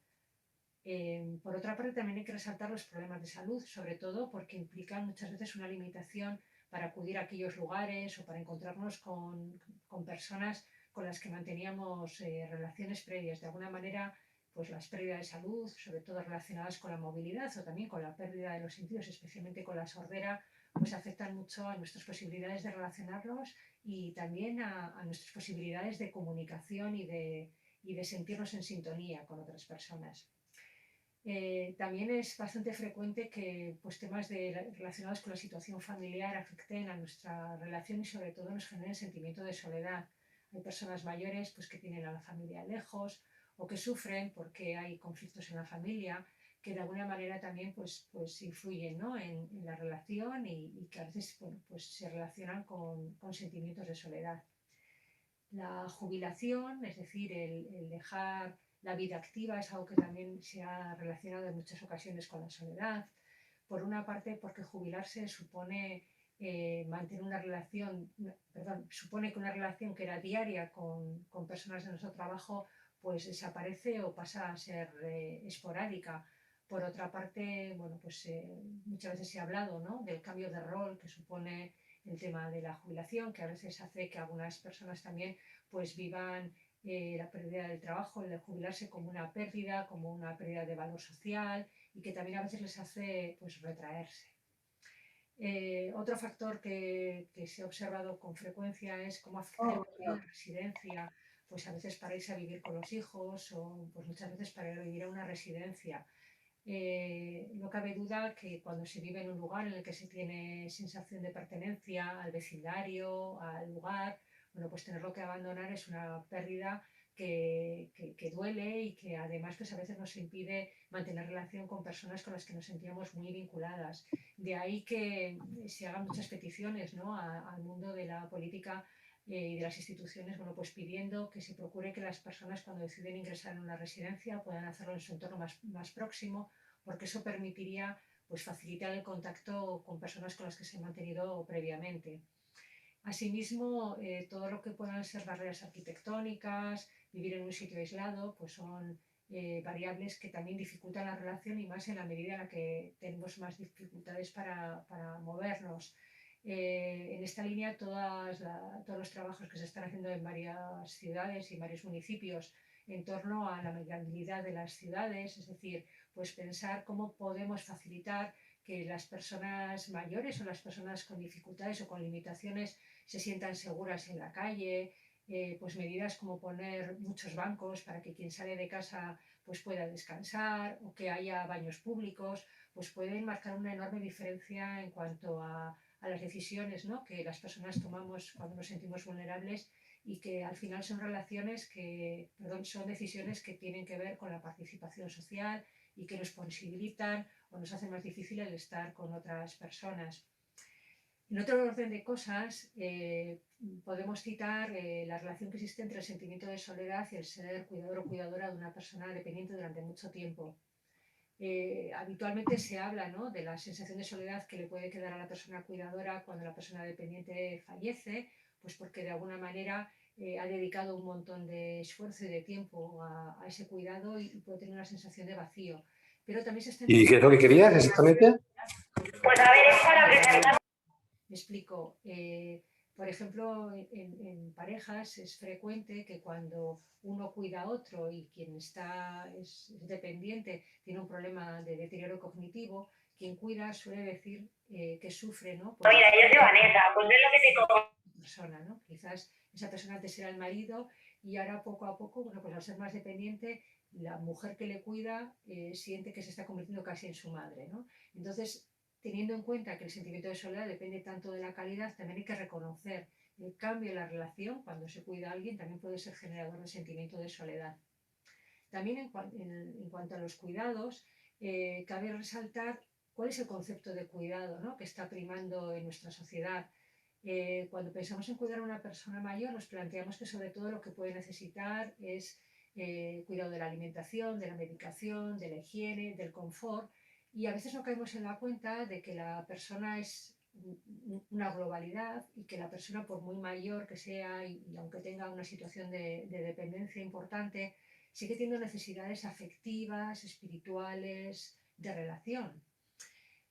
Por otra parte, también hay que resaltar los problemas de salud, sobre todo porque implican muchas veces una limitación para acudir a aquellos lugares o para encontrarnos con personas con las que manteníamos relaciones previas. De alguna manera, pues las pérdidas de salud, sobre todo relacionadas con la movilidad o también con la pérdida de los sentidos, especialmente con la sordera, pues afectan mucho a nuestras posibilidades de relacionarnos y también a nuestras posibilidades de comunicación y de sentirnos en sintonía con otras personas. También es bastante frecuente que pues, temas relacionados con la situación familiar afecten a nuestra relación y sobre todo nos generen sentimiento de soledad. Hay personas mayores pues, que tienen a la familia lejos o que sufren porque hay conflictos en la familia que de alguna manera también pues influyen, ¿no? en la relación y que a veces bueno, pues se relacionan con sentimientos de soledad. La jubilación, es decir, el dejar la vida activa, es algo que también se ha relacionado en muchas ocasiones con la soledad. Por una parte, porque jubilarse supone mantener una relación, supone que una relación que era diaria con personas de nuestro trabajo, pues desaparece o pasa a ser esporádica. Por otra parte, bueno, pues muchas veces se ha hablado, ¿no? del cambio de rol que supone el tema de la jubilación, que a veces hace que algunas personas también pues vivan la pérdida del trabajo, el de jubilarse como una pérdida de valor social y que también a veces les hace pues retraerse. Otro factor que se ha observado con frecuencia es cómo afecta el cambio de residencia, pues a veces para irse a vivir con los hijos o pues muchas veces para ir a vivir a una residencia. No cabe duda que cuando se vive en un lugar en el que se tiene sensación de pertenencia al vecindario, al lugar, bueno, pues tenerlo que abandonar es una pérdida que duele y que además pues a veces nos impide mantener relación con personas con las que nos sentíamos muy vinculadas. De ahí que se hagan muchas peticiones, ¿no? al mundo de la política y de las instituciones, bueno, pues pidiendo que se procure que las personas cuando deciden ingresar en una residencia puedan hacerlo en su entorno más próximo, porque eso permitiría pues, facilitar el contacto con personas con las que se han mantenido previamente. Asimismo, todo lo que puedan ser barreras arquitectónicas, vivir en un sitio aislado, pues son variables que también dificultan la relación y más en la medida en la que tenemos más dificultades para movernos. En esta línea, todos los trabajos que se están haciendo en varias ciudades y en varios municipios en torno a la movilidad de las ciudades, es decir, pues pensar cómo podemos facilitar que las personas mayores o las personas con dificultades o con limitaciones se sientan seguras en la calle, pues medidas como poner muchos bancos para que quien sale de casa pues pueda descansar o que haya baños públicos, pues pueden marcar una enorme diferencia en cuanto a las decisiones, ¿no? que las personas tomamos cuando nos sentimos vulnerables y que al final son son decisiones que tienen que ver con la participación social y que nos posibilitan o nos hacen más difícil el estar con otras personas. En otro orden de cosas, podemos citar la relación que existe entre el sentimiento de soledad y el ser cuidador o cuidadora de una persona dependiente durante mucho tiempo. Habitualmente se habla, ¿no? de la sensación de soledad que le puede quedar a la persona cuidadora cuando la persona dependiente fallece, pues porque de alguna manera ha dedicado un montón de esfuerzo y de tiempo a ese cuidado y puede tener una sensación de vacío. Pero también se está... ¿Y qué es lo que querías exactamente? Pues a ver, es para presentar. Me explico. Por ejemplo, en parejas es frecuente que cuando uno cuida a otro y quien es dependiente tiene un problema de deterioro cognitivo, quien cuida suele decir que sufre, ¿no? Mira, yo soy Vanessa, pues es lo que te persona, ¿no? Quizás esa persona antes era el marido y ahora poco a poco, bueno, pues al ser más dependiente, la mujer que le cuida siente que se está convirtiendo casi en su madre, ¿no? Entonces, teniendo en cuenta que el sentimiento de soledad depende tanto de la calidad, también hay que reconocer el cambio en la relación cuando se cuida a alguien, también puede ser generador de sentimiento de soledad. También en cuanto a los cuidados, cabe resaltar cuál es el concepto de cuidado, ¿no?, que está primando en nuestra sociedad. Cuando pensamos en cuidar a una persona mayor, nos planteamos que sobre todo lo que puede necesitar es cuidado de la alimentación, de la medicación, de la higiene, del confort, y a veces no caemos en la cuenta de que la persona es una globalidad y que la persona, por muy mayor que sea y aunque tenga una situación de dependencia importante, sigue teniendo necesidades afectivas, espirituales, de relación.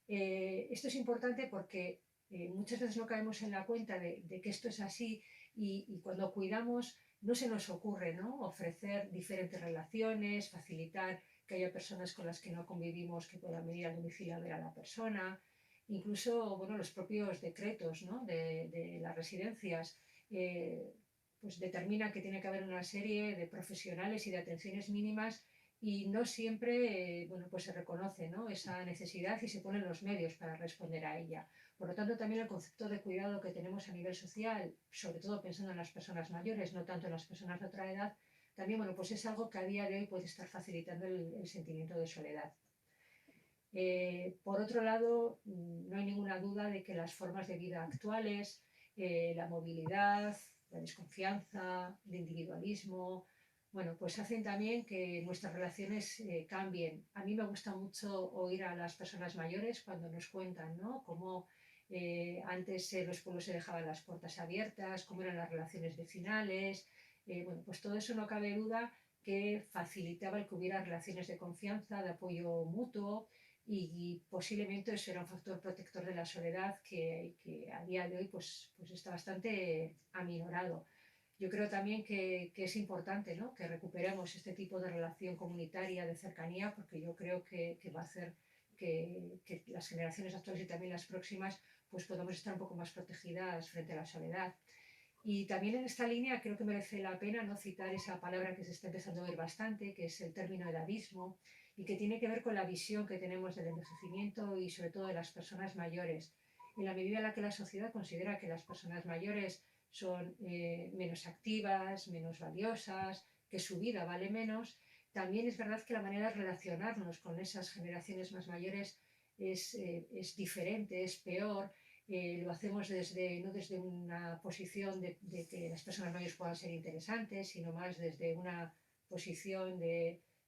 Esto es importante porque muchas veces no caemos en la cuenta de que esto es así y cuando cuidamos no se nos ocurre, ¿no?, ofrecer diferentes relaciones, facilitar que haya personas con las que no convivimos que puedan venir al domicilio a ver a la persona, incluso, bueno, los propios decretos, ¿no?, de las residencias pues determinan que tiene que haber una serie de profesionales y de atenciones mínimas y no siempre bueno, pues se reconoce, ¿no?, esa necesidad y se ponen los medios para responder a ella. Por lo tanto, también el concepto de cuidado que tenemos a nivel social, sobre todo pensando en las personas mayores, no tanto en las personas de otra edad, también, bueno, pues es algo que a día de hoy puede estar facilitando el sentimiento de soledad. Por otro lado, no hay ninguna duda de que las formas de vida actuales, la movilidad, la desconfianza, el individualismo, bueno, pues hacen también que nuestras relaciones cambien. A mí me gusta mucho oír a las personas mayores cuando nos cuentan, ¿no?, cómo antes los pueblos se dejaban las puertas abiertas, cómo eran las relaciones vecinales. Bueno, pues todo eso no cabe duda que facilitaba el que hubiera relaciones de confianza, de apoyo mutuo, y posiblemente eso era un factor protector de la soledad que a día de hoy pues está bastante aminorado. Yo creo también que es importante, ¿no?, que recuperemos este tipo de relación comunitaria de cercanía, porque yo creo que va a hacer que las generaciones actuales y también las próximas pues podamos estar un poco más protegidas frente a la soledad. Y también en esta línea creo que merece la pena no citar esa palabra que se está empezando a ver bastante, que es el término edadismo, y que tiene que ver con la visión que tenemos del envejecimiento y sobre todo de las personas mayores. En la medida en la que la sociedad considera que las personas mayores son menos activas, menos valiosas, que su vida vale menos, también es verdad que la manera de relacionarnos con esas generaciones más mayores es diferente, es peor. Lo hacemos no desde una posición de que las personas mayores puedan ser interesantes, sino más desde una posición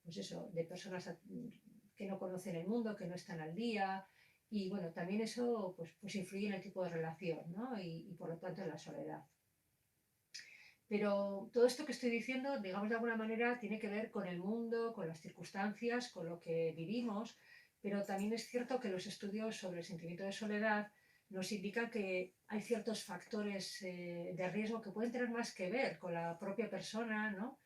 pues eso, de personas que no conocen el mundo, que no están al día. Y bueno, también eso pues influye en el tipo de relación, ¿no?, y por lo tanto en la soledad. Pero todo esto que estoy diciendo, digamos de alguna manera, tiene que ver con el mundo, con las circunstancias, con lo que vivimos, pero también es cierto que los estudios sobre el sentimiento de soledad nos indican que hay ciertos factores de riesgo que pueden tener más que ver con la propia persona, ¿no?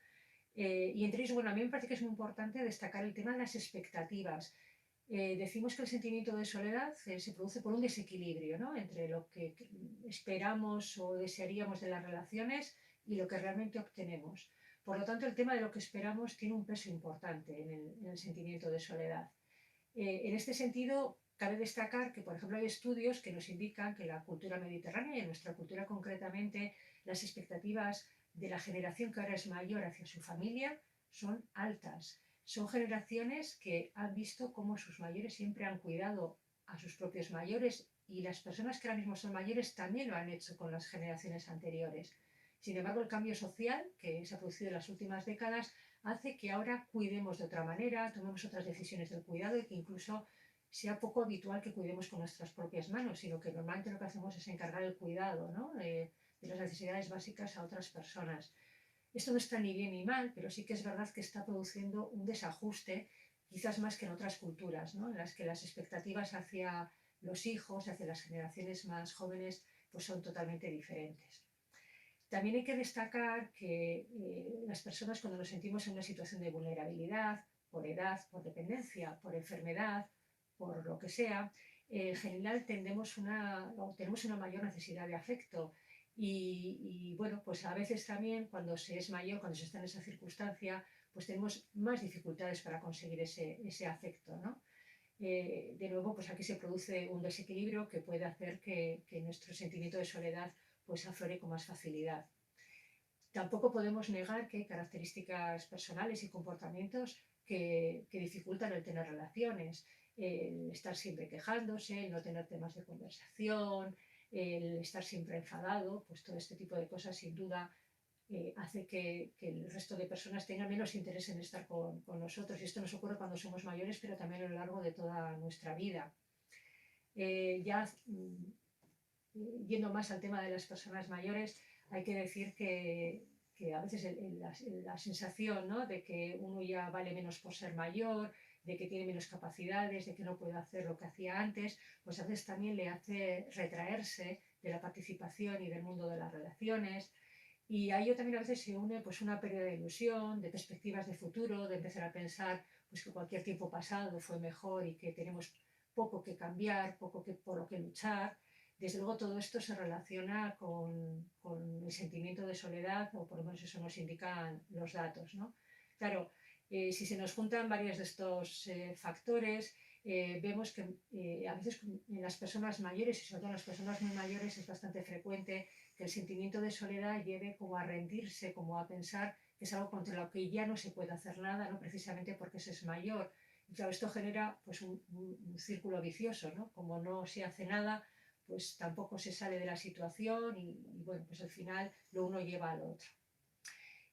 Y entre ellos, bueno, a mí me parece que es muy importante destacar el tema de las expectativas. Decimos que el sentimiento de soledad se produce por un desequilibrio, ¿no?, entre lo que esperamos o desearíamos de las relaciones y lo que realmente obtenemos. Por lo tanto, el tema de lo que esperamos tiene un peso importante en el sentimiento de soledad. En este sentido, cabe destacar que, por ejemplo, hay estudios que nos indican que la cultura mediterránea y en nuestra cultura concretamente, las expectativas de la generación que ahora es mayor hacia su familia son altas. Son generaciones que han visto cómo sus mayores siempre han cuidado a sus propios mayores y las personas que ahora mismo son mayores también lo han hecho con las generaciones anteriores. Sin embargo, el cambio social que se ha producido en las últimas décadas hace que ahora cuidemos de otra manera, tomemos otras decisiones del cuidado y que incluso sea poco habitual que cuidemos con nuestras propias manos, sino que normalmente lo que hacemos es encargar el cuidado, ¿no?, de las necesidades básicas a otras personas. Esto no está ni bien ni mal, pero sí que es verdad que está produciendo un desajuste, quizás más que en otras culturas, ¿no?, en las que las expectativas hacia los hijos, hacia las generaciones más jóvenes, pues son totalmente diferentes. También hay que destacar que las personas, cuando nos sentimos en una situación de vulnerabilidad, por edad, por dependencia, por enfermedad, por lo que sea, en general tenemos una mayor necesidad de afecto Y bueno, pues a veces también cuando se es mayor, cuando se está en esa circunstancia, pues tenemos más dificultades para conseguir ese afecto, ¿no? De nuevo, pues aquí se produce un desequilibrio que puede hacer que nuestro sentimiento de soledad pues aflore con más facilidad. Tampoco podemos negar que hay características personales y comportamientos que dificultan el tener relaciones, el estar siempre quejándose, el no tener temas de conversación, el estar siempre enfadado, pues todo este tipo de cosas sin duda hace que el resto de personas tengan menos interés en estar con nosotros. Y esto nos ocurre cuando somos mayores, pero también a lo largo de toda nuestra vida. Yendo más al tema de las personas mayores, hay que decir que a veces la sensación, ¿no?, de que uno ya vale menos por ser mayor, de que tiene menos capacidades, de que no puede hacer lo que hacía antes, pues a veces también le hace retraerse de la participación y del mundo de las relaciones. Y a ello también a veces se une pues una pérdida de ilusión, de perspectivas de futuro, de empezar a pensar pues que cualquier tiempo pasado fue mejor y que tenemos poco que cambiar, poco por lo que luchar. Desde luego todo esto se relaciona con el sentimiento de soledad, o por lo menos eso nos indican los datos, ¿no? Claro, si se nos juntan varios de estos factores, vemos que a veces en las personas mayores, y sobre todo en las personas muy mayores, es bastante frecuente que el sentimiento de soledad lleve como a rendirse, como a pensar que es algo contra lo que ya no se puede hacer nada, ¿no?, precisamente porque se es mayor. Y claro, esto genera pues un círculo vicioso, ¿no? Como no se hace nada, pues tampoco se sale de la situación y bueno, pues al final lo uno lleva al otro.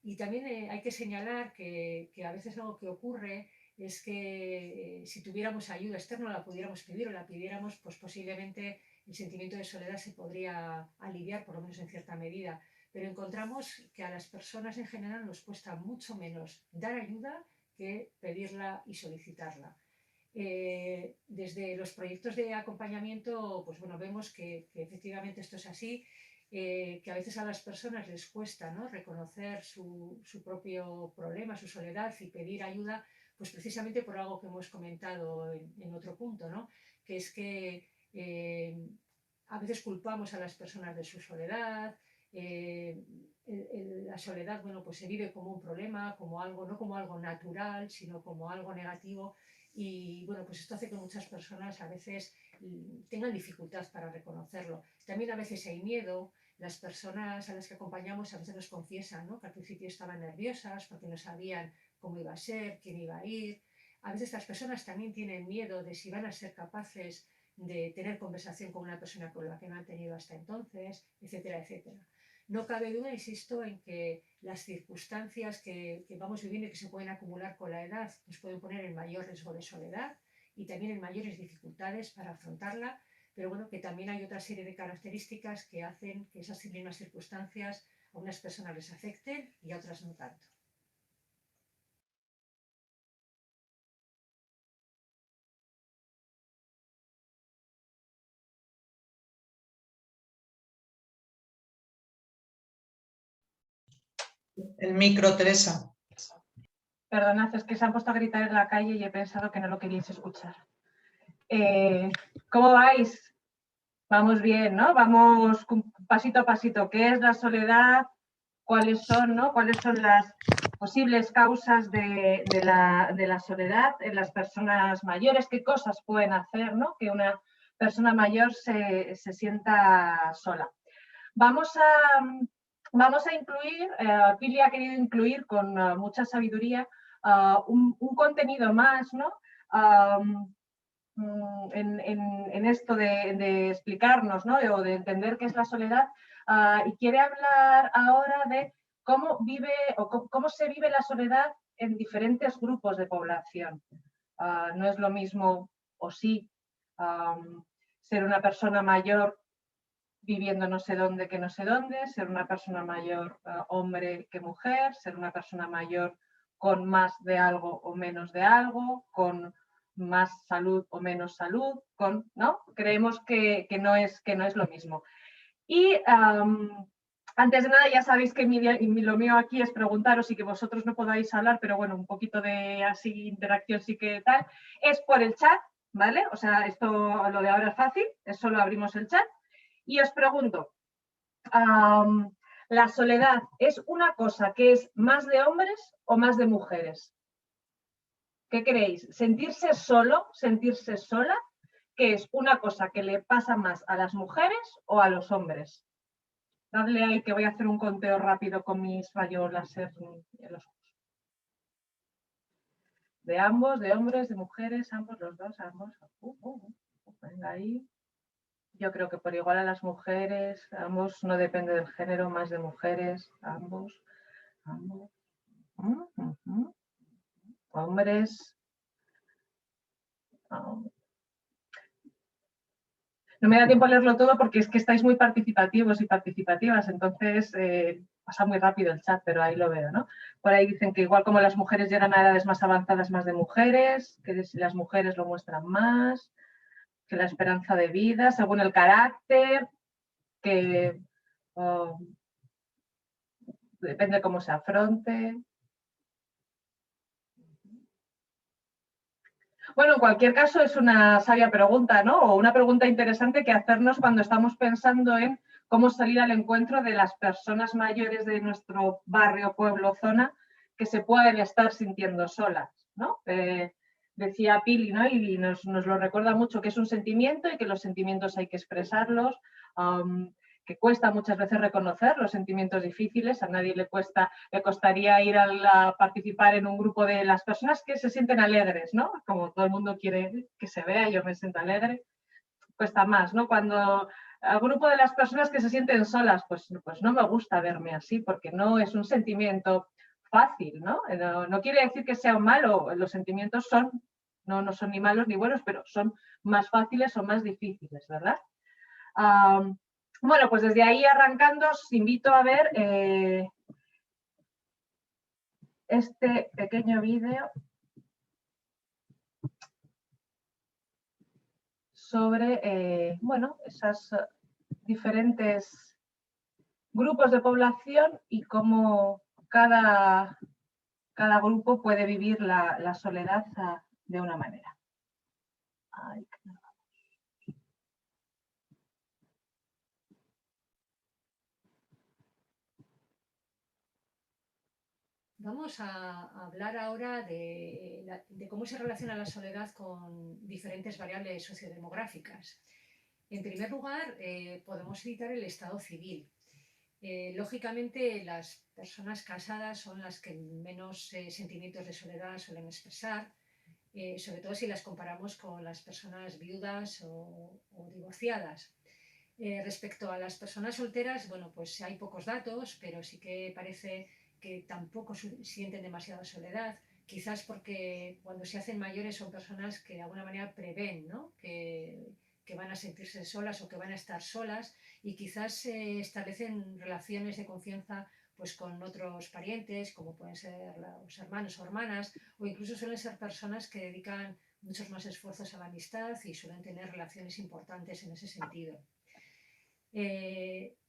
Y también hay que señalar que a veces algo que ocurre es que si tuviéramos ayuda externa, la pudiéramos pedir o la pidiéramos, pues posiblemente el sentimiento de soledad se podría aliviar, por lo menos en cierta medida. Pero encontramos que a las personas en general nos cuesta mucho menos dar ayuda que pedirla y solicitarla. Desde los proyectos de acompañamiento, pues bueno, vemos que efectivamente esto es así, que a veces a las personas les cuesta, ¿no?, reconocer su propio problema, su soledad y pedir ayuda, pues precisamente por algo que hemos comentado en otro punto, ¿no?, que es que a veces culpamos a las personas de su soledad. La soledad, bueno, pues se vive como un problema, como algo, no como algo natural, sino como algo negativo. Y bueno, pues esto hace que muchas personas a veces tengan dificultad para reconocerlo. También a veces hay miedo. Las personas a las que acompañamos a veces nos confiesan, ¿no?, que al principio estaban nerviosas porque no sabían cómo iba a ser, quién iba a ir. A veces las personas también tienen miedo de si van a ser capaces de tener conversación con una persona con la que no han tenido hasta entonces, etcétera, etcétera. No cabe duda, insisto, en que las circunstancias que vamos viviendo y que se pueden acumular con la edad nos pueden poner en mayor riesgo de soledad y también en mayores dificultades para afrontarla, pero bueno, que también hay otra serie de características que hacen que esas mismas circunstancias a unas personas les afecten y a otras no tanto. El micro, Teresa. Perdonad, es que se han puesto a gritar en la calle y he pensado que no lo queríais escuchar. ¿Cómo vais? Vamos bien, ¿no? Vamos pasito a pasito. ¿Qué es la soledad? ¿Cuáles son, ¿no?, cuáles son las posibles causas de la soledad en las personas mayores? ¿Qué cosas pueden hacer, ¿no?, que una persona mayor se sienta sola? Vamos a incluir, Pili ha querido incluir con mucha sabiduría un contenido más, ¿no?, en esto de explicarnos, ¿no?, o de entender qué es la soledad, y quiere hablar ahora de cómo vive o cómo se vive la soledad en diferentes grupos de población. No es lo mismo, o sí, ser una persona mayor viviendo no sé dónde que no sé dónde, ser una persona mayor hombre que mujer, ser una persona mayor con más de algo o menos de algo, con más salud o menos salud, ¿no? Creemos que no es lo mismo. Y antes de nada, ya sabéis que lo mío aquí es preguntaros y que vosotros no podáis hablar, pero bueno, un poquito de así interacción sí que tal. Es por el chat, ¿vale? O sea, esto, lo de ahora es fácil, es solo abrimos el chat. Y os pregunto, ¿La soledad es una cosa que es más de hombres o más de mujeres? ¿Qué creéis? ¿Sentirse solo, sentirse sola, que es una cosa que le pasa más a las mujeres o a los hombres? Dadle ahí que voy a hacer un conteo rápido con mis rayos láser en los ojos. De ambos, de hombres, de mujeres, ambos, los dos, ambos. Venga ahí. Yo creo que por igual a las mujeres, ambos, no depende del género, más de mujeres, ambos. Hombres. No me da tiempo a leerlo todo porque es que estáis muy participativos y participativas, entonces pasa muy rápido el chat, pero ahí lo veo, ¿no? Por ahí dicen que igual como las mujeres llegan a edades más avanzadas, más de mujeres, que las mujeres lo muestran más, que la esperanza de vida, según el carácter, que depende cómo se afronte. Bueno, en cualquier caso es una sabia pregunta, ¿no? O una pregunta interesante que hacernos cuando estamos pensando en cómo salir al encuentro de las personas mayores de nuestro barrio, pueblo, zona, que se pueden estar sintiendo solas, ¿no? Decía Pili, ¿no? Y nos lo recuerda mucho, que es un sentimiento y que los sentimientos hay que expresarlos, que cuesta muchas veces reconocer los sentimientos difíciles, a nadie le costaría ir a participar en un grupo de las personas que se sienten alegres, ¿no? Como todo el mundo quiere que se vea, yo me siento alegre, cuesta más, ¿no? Cuando al grupo de las personas que se sienten solas, pues no me gusta verme así, porque no es un sentimiento fácil, ¿no? No quiere decir que sea malo, los sentimientos no son ni malos ni buenos, pero son más fáciles o más difíciles, ¿verdad? Bueno, pues desde ahí arrancando os invito a ver este pequeño vídeo sobre, bueno, esos diferentes grupos de población y cómo cada grupo puede vivir la soledad de una manera. Ay, Vamos a hablar ahora de cómo se relaciona la soledad con diferentes variables sociodemográficas. En primer lugar, podemos citar el estado civil. Lógicamente, las personas casadas son las que menos sentimientos de soledad suelen expresar, sobre todo si las comparamos con las personas viudas o divorciadas. Respecto a las personas solteras, bueno, pues hay pocos datos, pero sí que parece que tampoco sienten demasiada soledad, quizás porque cuando se hacen mayores son personas que de alguna manera prevén, ¿no? que van a sentirse solas o que van a estar solas y quizás establecen relaciones de confianza pues con otros parientes, como pueden ser los hermanos o hermanas, o incluso suelen ser personas que dedican muchos más esfuerzos a la amistad y suelen tener relaciones importantes en ese sentido.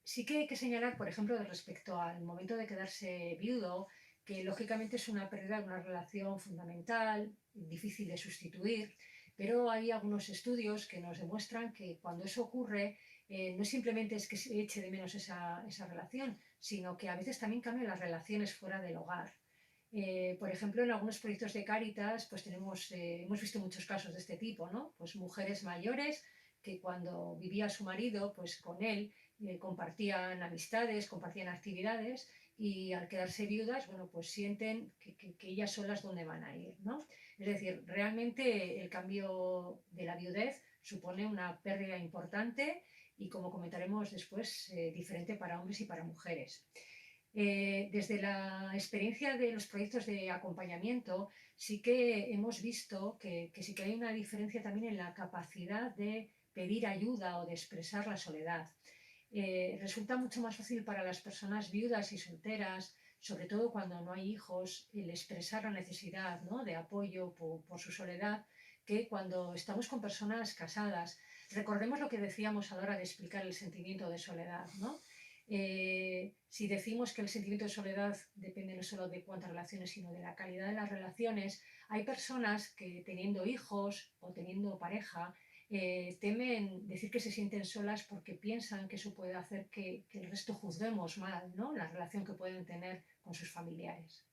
Sí que hay que señalar, por ejemplo, respecto al momento de quedarse viudo, que lógicamente es una pérdida de una relación fundamental, difícil de sustituir, pero hay algunos estudios que nos demuestran que cuando eso ocurre, no simplemente es que se eche de menos esa relación, sino que a veces también cambian las relaciones fuera del hogar. Por ejemplo, en algunos proyectos de Cáritas, pues hemos visto muchos casos de este tipo, ¿no? Pues mujeres mayores que cuando vivía su marido, pues con él compartían amistades, compartían actividades y al quedarse viudas, bueno, pues sienten que ellas son las donde van a ir, ¿no? Es decir, realmente el cambio de la viudez supone una pérdida importante y, como comentaremos después, diferente para hombres y para mujeres. Desde la experiencia de los proyectos de acompañamiento, sí que hemos visto que sí que hay una diferencia también en la capacidad de pedir ayuda o de expresar la soledad. Resulta mucho más fácil para las personas viudas y solteras, sobre todo cuando no hay hijos, el expresar la necesidad, ¿no?, de apoyo por su soledad, que cuando estamos con personas casadas. Recordemos lo que decíamos a la hora de explicar el sentimiento de soledad, ¿no? Si decimos que el sentimiento de soledad depende no solo de cuántas relaciones, sino de la calidad de las relaciones, hay personas que teniendo hijos o teniendo pareja temen decir que se sienten solas porque piensan que eso puede hacer que el resto juzguemos mal, ¿no?, la relación que pueden tener con sus familiares.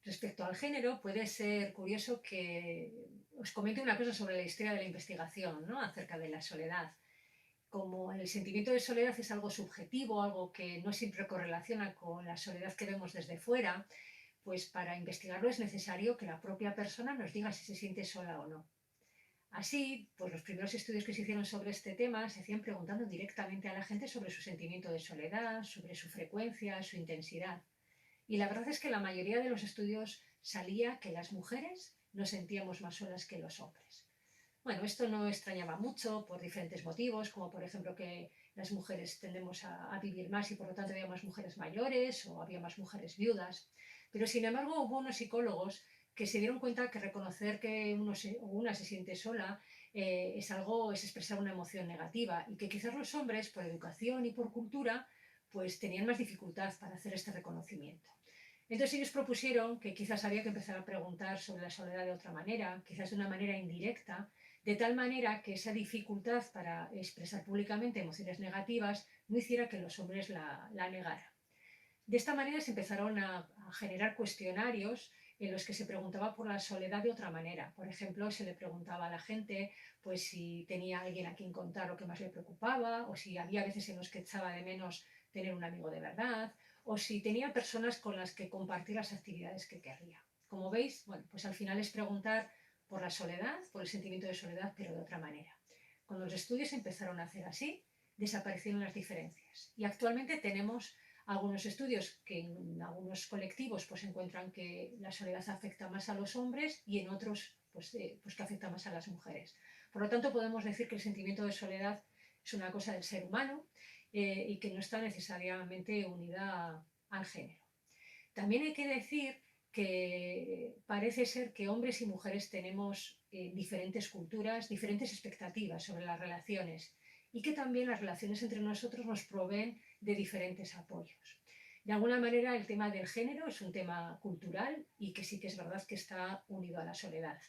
Respecto al género, puede ser curioso que os comente una cosa sobre la historia de la investigación, ¿no?, acerca de la soledad. Como el sentimiento de soledad es algo subjetivo, algo que no siempre correlaciona con la soledad que vemos desde fuera, pues para investigarlo es necesario que la propia persona nos diga si se siente sola o no. Así, pues los primeros estudios que se hicieron sobre este tema se hacían preguntando directamente a la gente sobre su sentimiento de soledad, sobre su frecuencia, su intensidad. Y la verdad es que la mayoría de los estudios salía que las mujeres nos sentíamos más solas que los hombres. Bueno, esto no extrañaba mucho por diferentes motivos, como por ejemplo que las mujeres tendemos a vivir más y por lo tanto había más mujeres mayores o había más mujeres viudas. Pero sin embargo hubo unos psicólogos que se dieron cuenta que reconocer que una se siente sola es expresar una emoción negativa y que quizás los hombres, por educación y por cultura, pues tenían más dificultad para hacer este reconocimiento. Entonces ellos propusieron que quizás había que empezar a preguntar sobre la soledad de otra manera, quizás de una manera indirecta, de tal manera que esa dificultad para expresar públicamente emociones negativas no hiciera que los hombres la negaran. De esta manera se empezaron a generar cuestionarios en los que se preguntaba por la soledad de otra manera. Por ejemplo, se le preguntaba a la gente pues, si tenía alguien a quien contar lo que más le preocupaba, o si había veces en los que echaba de menos tener un amigo de verdad, o si tenía personas con las que compartir las actividades que querría. Como veis, bueno, pues al final es preguntar por la soledad, por el sentimiento de soledad, pero de otra manera. Cuando los estudios empezaron a hacer así, desaparecieron las diferencias. Y actualmente tenemos algunos estudios que en algunos colectivos pues encuentran que la soledad afecta más a los hombres y en otros pues que afecta más a las mujeres. Por lo tanto, podemos decir que el sentimiento de soledad es una cosa del ser humano y que no está necesariamente unida al género. También hay que decir que parece ser que hombres y mujeres tenemos diferentes culturas, diferentes expectativas sobre las relaciones y que también las relaciones entre nosotros nos proveen de diferentes apoyos. De alguna manera el tema del género es un tema cultural y que sí que es verdad que está unido a la soledad.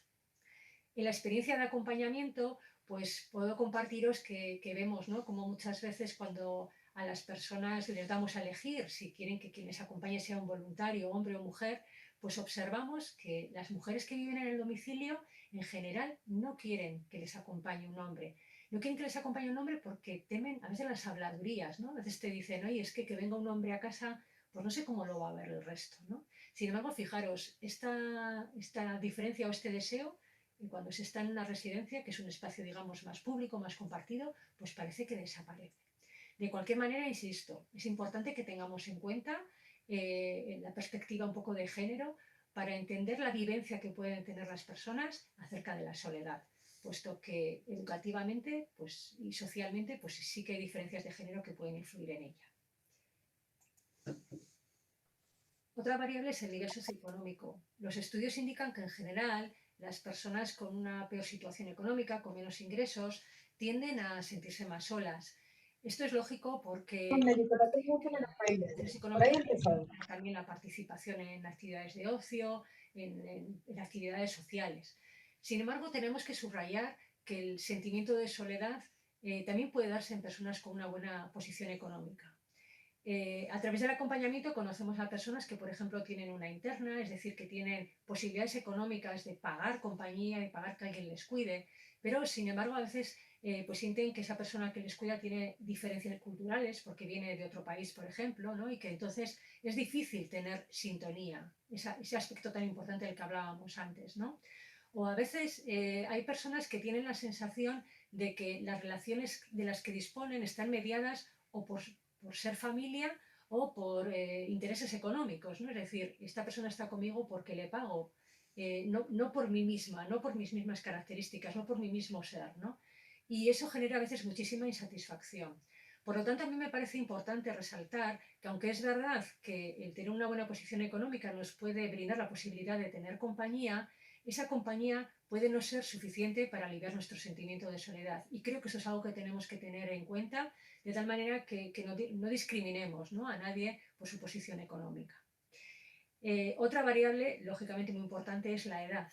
En la experiencia de acompañamiento, pues puedo compartiros que vemos, ¿no?, como muchas veces cuando a las personas les damos a elegir si quieren que quien les acompañe sea un voluntario, hombre o mujer, pues observamos que las mujeres que viven en el domicilio en general no quieren que les acompañe un hombre. No quieren que les acompañe un hombre porque temen a veces las habladurías, ¿no? A veces te dicen, oye, es que venga un hombre a casa, pues no sé cómo lo va a ver el resto, ¿no? Sin embargo, fijaros, esta diferencia o este deseo, cuando se está en una residencia, que es un espacio, digamos, más público, más compartido, pues parece que desaparece. De cualquier manera, insisto, es importante que tengamos en cuenta la perspectiva un poco de género para entender la vivencia que pueden tener las personas acerca de la soledad, puesto que educativamente pues, y socialmente pues, sí que hay diferencias de género que pueden influir en ella. Otra variable es el nivel socioeconómico. Los estudios indican que en general las personas con una peor situación económica, con menos ingresos, tienden a sentirse más solas. Esto es lógico porque también la participación en actividades de ocio, en actividades sociales. Sin embargo, tenemos que subrayar que el sentimiento de soledad también puede darse en personas con una buena posición económica. A través del acompañamiento conocemos a personas que, por ejemplo, tienen una interna, es decir, que tienen posibilidades económicas de pagar compañía y pagar que alguien les cuide, pero sin embargo a veces pues sienten que esa persona que les cuida tiene diferencias culturales porque viene de otro país, por ejemplo, ¿no? Y que entonces es difícil tener sintonía, ese aspecto tan importante del que hablábamos antes, ¿no? O a veces hay personas que tienen la sensación de que las relaciones de las que disponen están mediadas o por ser familia o por intereses económicos, ¿no? Es decir, esta persona está conmigo porque le pago, no por mí misma, no por mis mismas características, no por mi mismo ser, ¿no? Y eso genera a veces muchísima insatisfacción. Por lo tanto, a mí me parece importante resaltar que aunque es verdad que el tener una buena posición económica nos puede brindar la posibilidad de tener compañía, esa compañía puede no ser suficiente para aliviar nuestro sentimiento de soledad. Y creo que eso es algo que tenemos que tener en cuenta de tal manera que no discriminemos, ¿no?, a nadie por su posición económica. Otra variable, lógicamente muy importante, es la edad.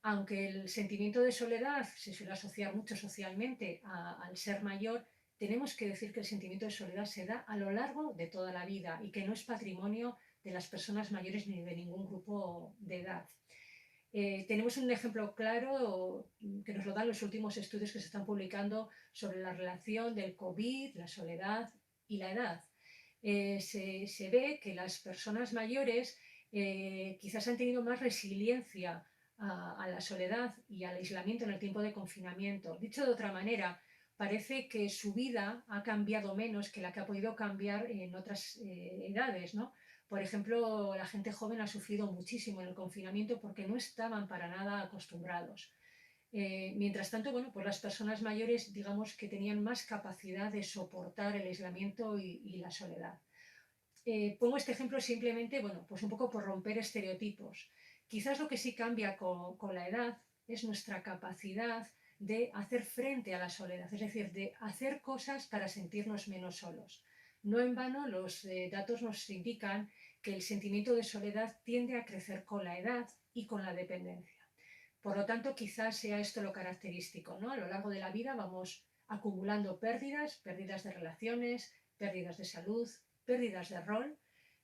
Aunque el sentimiento de soledad se suele asociar mucho socialmente al ser mayor, tenemos que decir que el sentimiento de soledad se da a lo largo de toda la vida y que no es patrimonio de las personas mayores ni de ningún grupo de edad. Tenemos un ejemplo claro que nos lo dan los últimos estudios que se están publicando sobre la relación del COVID, la soledad y la edad. Se ve que las personas mayores quizás han tenido más resiliencia a la soledad y al aislamiento en el tiempo de confinamiento. Dicho de otra manera, parece que su vida ha cambiado menos que la que ha podido cambiar en otras edades, ¿no? Por ejemplo, la gente joven ha sufrido muchísimo en el confinamiento porque no estaban para nada acostumbrados. Mientras tanto, bueno, pues las personas mayores, digamos que tenían más capacidad de soportar el aislamiento y la soledad. Pongo este ejemplo simplemente, bueno, pues un poco por romper estereotipos. Quizás lo que sí cambia con la edad es nuestra capacidad de hacer frente a la soledad, es decir, de hacer cosas para sentirnos menos solos. No en vano los datos nos indican que el sentimiento de soledad tiende a crecer con la edad y con la dependencia. Por lo tanto, quizás sea esto lo característico, ¿no? A lo largo de la vida vamos acumulando pérdidas de relaciones, pérdidas de salud, pérdidas de rol,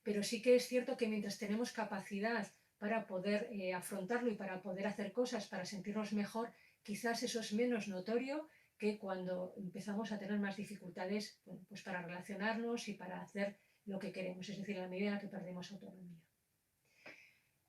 pero sí que es cierto que mientras tenemos capacidad para poder afrontarlo y para poder hacer cosas para sentirnos mejor, quizás eso es menos notorio que cuando empezamos a tener más dificultades, bueno, pues para relacionarnos y para hacer lo que queremos, es decir, a la medida en la que perdemos autonomía.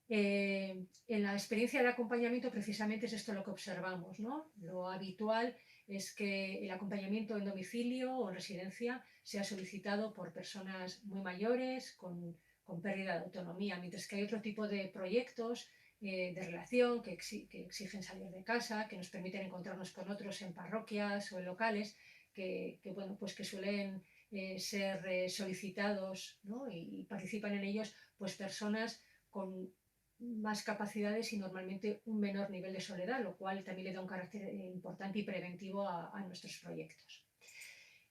En la experiencia de acompañamiento precisamente es esto lo que observamos, ¿no? Lo habitual es que el acompañamiento en domicilio o en residencia sea solicitado por personas muy mayores con pérdida de autonomía, mientras que hay otro tipo de proyectos de relación que exigen salir de casa, que nos permiten encontrarnos con otros en parroquias o en locales bueno, pues que suelen ser solicitados, ¿no? y participan en ellos pues personas con más capacidades y normalmente un menor nivel de soledad, lo cual también le da un carácter importante y preventivo a nuestros proyectos.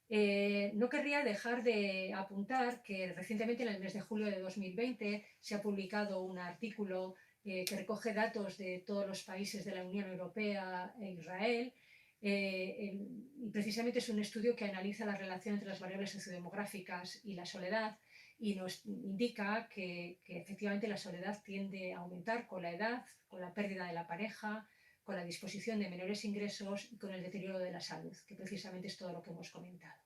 No querría dejar de apuntar que recientemente, en el mes de julio de 2020, se ha publicado un artículo que recoge datos de todos los países de la Unión Europea e Israel, y precisamente es un estudio que analiza la relación entre las variables sociodemográficas y la soledad, y nos indica que efectivamente la soledad tiende a aumentar con la edad, con la pérdida de la pareja, con la disposición de menores ingresos y con el deterioro de la salud, que precisamente es todo lo que hemos comentado.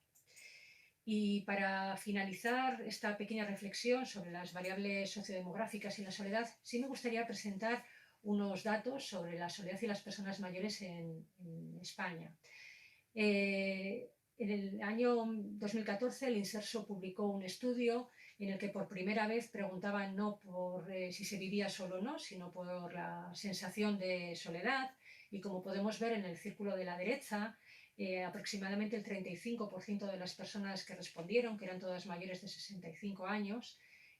Y para finalizar esta pequeña reflexión sobre las variables sociodemográficas y la soledad, sí me gustaría presentar unos datos sobre la soledad y las personas mayores en España. En el año 2014 el Inserso publicó un estudio en el que por primera vez preguntaban no por si se vivía solo o no, sino por la sensación de soledad, y como podemos ver en el círculo de la derecha, aproximadamente el 35% de las personas que respondieron, que eran todas mayores de 65 años,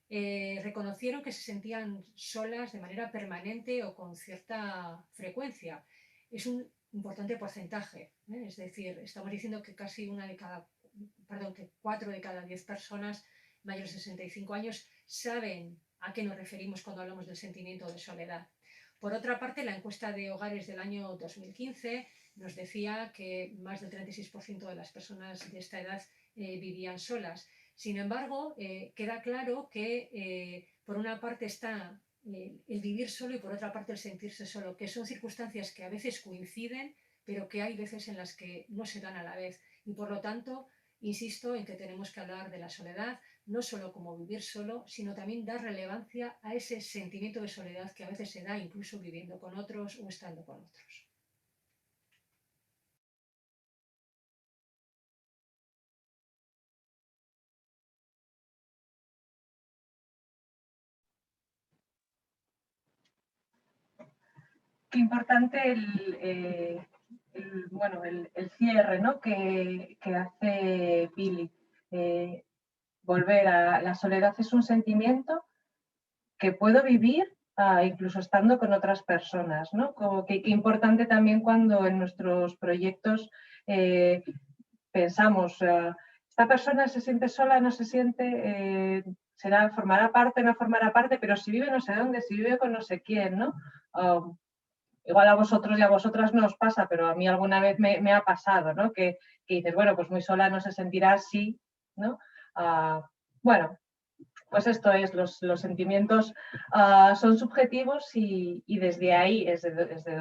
reconocieron que se sentían solas de manera permanente o con cierta frecuencia. Es un importante porcentaje, es decir, estamos diciendo que casi que 4 de cada 10 personas mayores de 65 años saben a qué nos referimos cuando hablamos del sentimiento de soledad. Por otra parte, la encuesta de hogares del año 2015 nos decía que más del 36% de las personas de esta edad vivían solas. Sin embargo, queda claro que por una parte está el vivir solo y por otra parte el sentirse solo, que son circunstancias que a veces coinciden, pero que hay veces en las que no se dan a la vez. Y por lo tanto, insisto en que tenemos que hablar de la soledad, no solo como vivir solo, sino también dar relevancia a ese sentimiento de soledad que a veces se da incluso viviendo con otros o estando con otros. Qué importante el cierre, ¿no? que hace Pili. Volver a la soledad es un sentimiento que puedo vivir incluso estando con otras personas, ¿no? Como que importante también cuando en nuestros proyectos pensamos, esta persona se siente sola, no se siente, formará parte, no formará parte, pero si vive no sé dónde, si vive con no sé quién, ¿no? igual a vosotros y a vosotras no os pasa, pero a mí alguna vez me ha pasado, ¿no? Que dices, bueno, pues muy sola no se sentirá así, ¿no? Bueno, pues esto es, los sentimientos son subjetivos y desde ahí es desde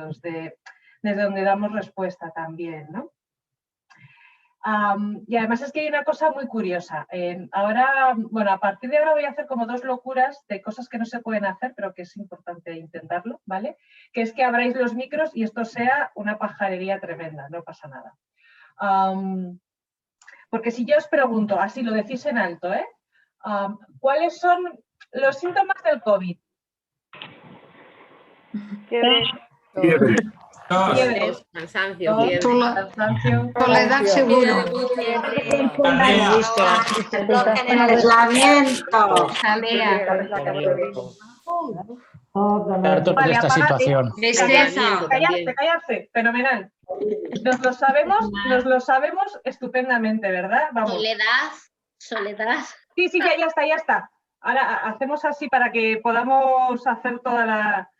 donde damos respuesta también, ¿no? Y además es que hay una cosa muy curiosa. Ahora, bueno, a partir de ahora voy a hacer como 2 locuras de cosas que no se pueden hacer, pero que es importante intentarlo, ¿vale? Que es que abráis los micros y esto sea una pajarería tremenda, no pasa nada. Porque si yo os pregunto, así lo decís en alto, ¿eh? ¿Cuáles son los síntomas del COVID? Fiebre. Fiebre, Cansancio, tos, fiebre. cansancio, Soledad seguro. Aislamiento. Hartos de Vale, esta situación. Aislamiento también. callarse, fenomenal. Nos lo sabemos estupendamente, ¿verdad? Vamos. Soledad. Sí, ya está. Ahora hacemos así para que podamos hacer toda la...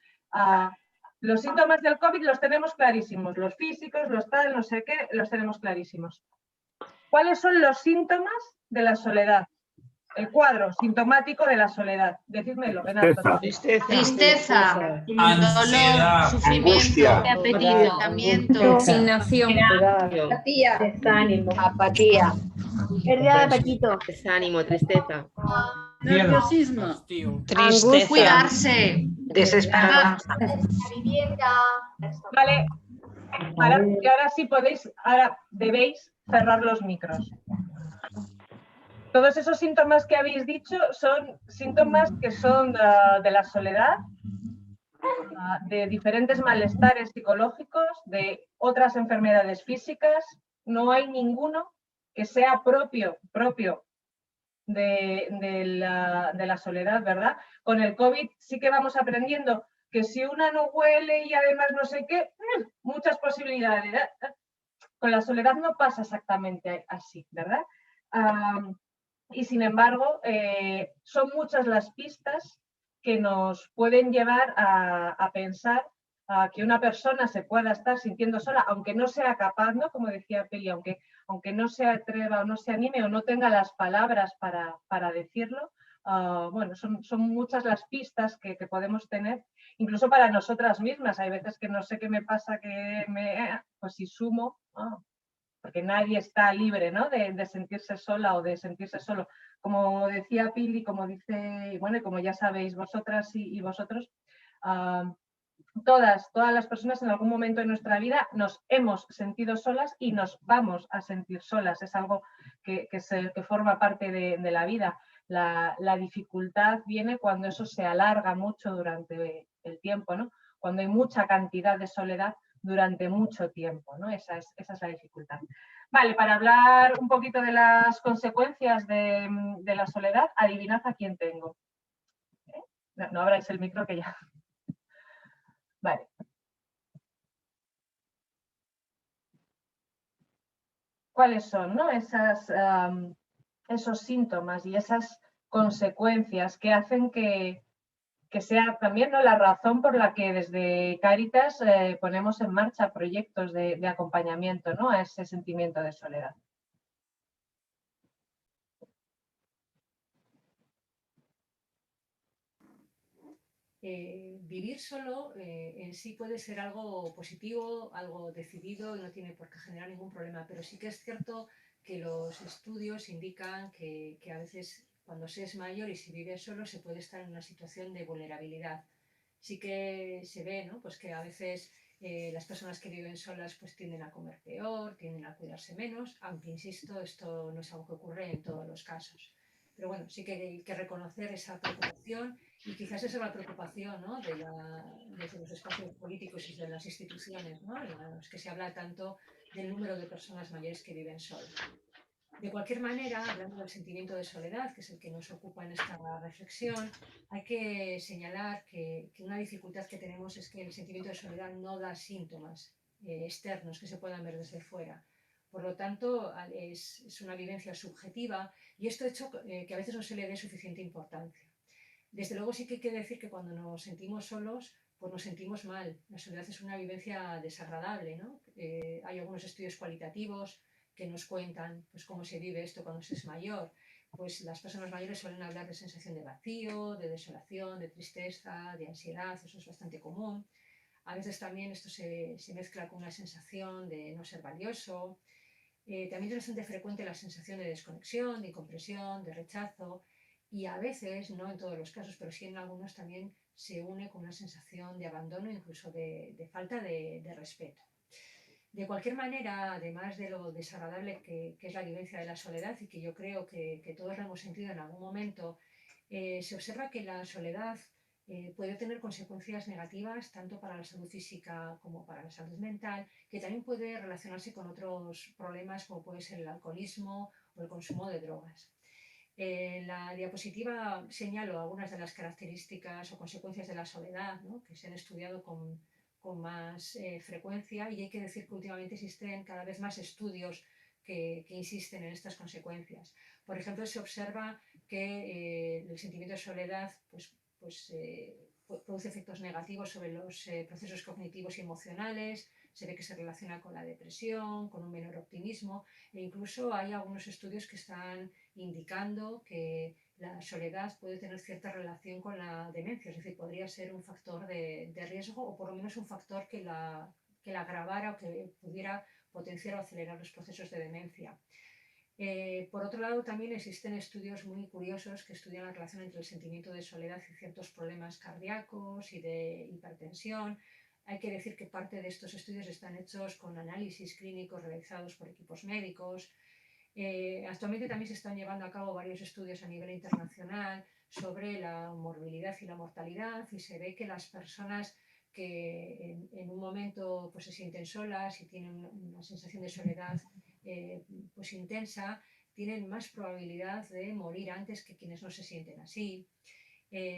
los síntomas del COVID los tenemos clarísimos, los físicos, los tal, no sé qué, los tenemos clarísimos. ¿Cuáles son los síntomas de la soledad? El cuadro sintomático de la soledad. Decídmelo, Renato. Tristeza, Ansiedad, dolor, sufrimiento, angustia, agotamiento, resignación, Apatía. Pérdida de apetito. Desánimo, tristeza. nerviosismo, Tristeza. cuidarse, Desesperanza. Vale, ahora sí podéis, ahora debéis cerrar los micros. Todos esos síntomas que habéis dicho son síntomas que son de la soledad, de diferentes malestares psicológicos, de otras enfermedades físicas. No hay ninguno que sea propio de la soledad, ¿verdad? Con el COVID sí que vamos aprendiendo que si una no huele y además no sé qué, muchas posibilidades. Con la soledad no pasa exactamente así, ¿verdad? Y sin embargo, son muchas las pistas que nos pueden llevar a pensar que una persona se pueda estar sintiendo sola, aunque no sea capaz, ¿no? Como decía Peli, aunque no se atreva o no se anime o no tenga las palabras para decirlo. Bueno, son muchas las pistas que podemos tener, incluso para nosotras mismas. Hay veces que no sé qué me pasa, pues si sumo, porque nadie está libre, ¿no? de sentirse sola o de sentirse solo. Como decía Pili, como dice, bueno, y como ya sabéis vosotras y vosotros, todas las personas en algún momento de nuestra vida nos hemos sentido solas y nos vamos a sentir solas. Es algo que forma parte de la vida. La dificultad viene cuando eso se alarga mucho durante el tiempo, ¿no? Cuando hay mucha cantidad de soledad durante mucho tiempo, ¿no? Esa es la dificultad. Vale, para hablar un poquito de las consecuencias de la soledad, adivinad a quién tengo. No abráis el micro que ya... Vale. ¿Cuáles son, ¿no? Esos síntomas y esas consecuencias que hacen que sea también, ¿no?, la razón por la que desde Cáritas ponemos en marcha proyectos de acompañamiento, ¿no?, a ese sentimiento de soledad. Vivir solo en sí puede ser algo positivo, algo decidido y no tiene por qué generar ningún problema, pero sí que es cierto que los estudios indican que a veces cuando se es mayor y se vive solo se puede estar en una situación de vulnerabilidad. Sí que se ve, ¿no?, pues que a veces las personas que viven solas pues tienden a comer peor, tienden a cuidarse menos, aunque insisto, esto no es algo que ocurre en todos los casos. Pero bueno, sí que hay que reconocer esa preocupación y quizás esa es la preocupación, ¿no?, desde los espacios políticos y de las instituciones, ¿no?, en los que se habla tanto del número de personas mayores que viven solas. De cualquier manera, hablando del sentimiento de soledad, que es el que nos ocupa en esta reflexión, hay que señalar que una dificultad que tenemos es que el sentimiento de soledad no da síntomas externos que se puedan ver desde fuera. Por lo tanto, es una vivencia subjetiva y esto ha hecho que a veces no se le dé suficiente importancia. Desde luego sí que hay que decir que cuando nos sentimos solos, pues nos sentimos mal. La soledad es una vivencia desagradable, ¿no? Hay algunos estudios cualitativos que nos cuentan pues, cómo se vive esto cuando se es mayor. Pues las personas mayores suelen hablar de sensación de vacío, de desolación, de tristeza, de ansiedad, eso es bastante común. A veces también esto se mezcla con una sensación de no ser valioso. También es bastante frecuente la sensación de desconexión, de incompresión, de rechazo y a veces, no en todos los casos, pero sí en algunos también se une con una sensación de abandono, incluso de falta de respeto. De cualquier manera, además de lo desagradable que es la vivencia de la soledad y que yo creo que todos la hemos sentido en algún momento, se observa que la soledad puede tener consecuencias negativas tanto para la salud física como para la salud mental, que también puede relacionarse con otros problemas como puede ser el alcoholismo o el consumo de drogas. En la diapositiva señalo algunas de las características o consecuencias de la soledad, ¿no?, que se han estudiado con más frecuencia, y hay que decir que últimamente existen cada vez más estudios que insisten en estas consecuencias. Por ejemplo, se observa que el sentimiento de soledad produce efectos negativos sobre los procesos cognitivos y emocionales, se ve que se relaciona con la depresión, con un menor optimismo, e incluso hay algunos estudios que están indicando que la soledad puede tener cierta relación con la demencia, es decir, podría ser un factor de riesgo o por lo menos un factor que la agravara o que pudiera potenciar o acelerar los procesos de demencia. Por otro lado, también existen estudios muy curiosos que estudian la relación entre el sentimiento de soledad y ciertos problemas cardíacos y de hipertensión. Hay que decir que parte de estos estudios están hechos con análisis clínicos realizados por equipos médicos. Actualmente también se están llevando a cabo varios estudios a nivel internacional sobre la morbilidad y la mortalidad, y se ve que las personas que en un momento pues, se sienten solas y tienen una sensación de soledad pues intensa, tienen más probabilidad de morir antes que quienes no se sienten así.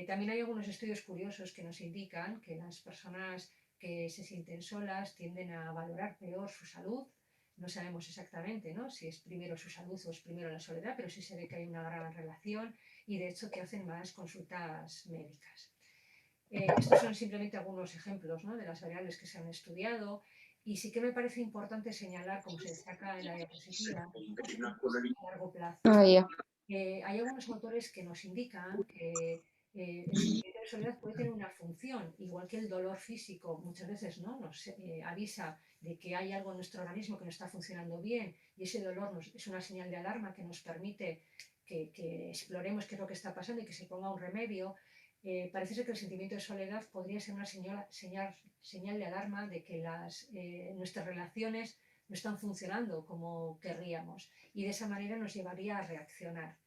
También hay algunos estudios curiosos que nos indican que las personas que se sienten solas tienden a valorar peor su salud. No sabemos exactamente, ¿no?, si es primero su salud o es primero la soledad, pero sí se ve que hay una gran relación y de hecho que hacen más consultas médicas. Estos son simplemente algunos ejemplos, ¿no?, de las variables que se han estudiado. Y sí que me parece importante señalar, como se destaca en la diapositiva, que son consecuencias a largo plazo. Hay algunos autores que nos indican que el sentimiento de soledad puede tener una función, igual que el dolor físico muchas veces, ¿no?, nos avisa de que hay algo en nuestro organismo que no está funcionando bien, y ese dolor es una señal de alarma que nos permite que exploremos qué es lo que está pasando y que se ponga un remedio. Parece ser que el sentimiento de soledad podría ser una señal de alarma de que nuestras relaciones no están funcionando como querríamos, y de esa manera nos llevaría a reaccionar.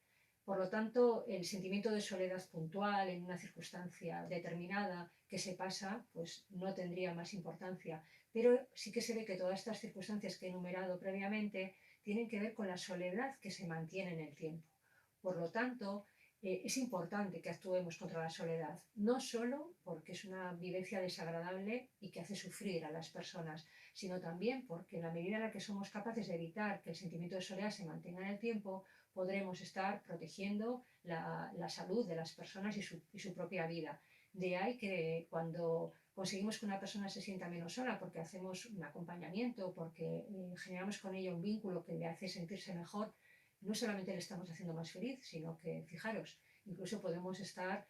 Por lo tanto, el sentimiento de soledad puntual en una circunstancia determinada que se pasa, pues no tendría más importancia. Pero sí que se ve que todas estas circunstancias que he enumerado previamente tienen que ver con la soledad que se mantiene en el tiempo. Por lo tanto, es importante que actuemos contra la soledad, no solo porque es una vivencia desagradable y que hace sufrir a las personas, sino también porque en la medida en la que somos capaces de evitar que el sentimiento de soledad se mantenga en el tiempo, podremos estar protegiendo la salud de las personas y su propia vida. De ahí que cuando conseguimos que una persona se sienta menos sola, porque hacemos un acompañamiento, porque generamos con ella un vínculo que le hace sentirse mejor, no solamente le estamos haciendo más feliz, sino que, fijaros, incluso podemos estar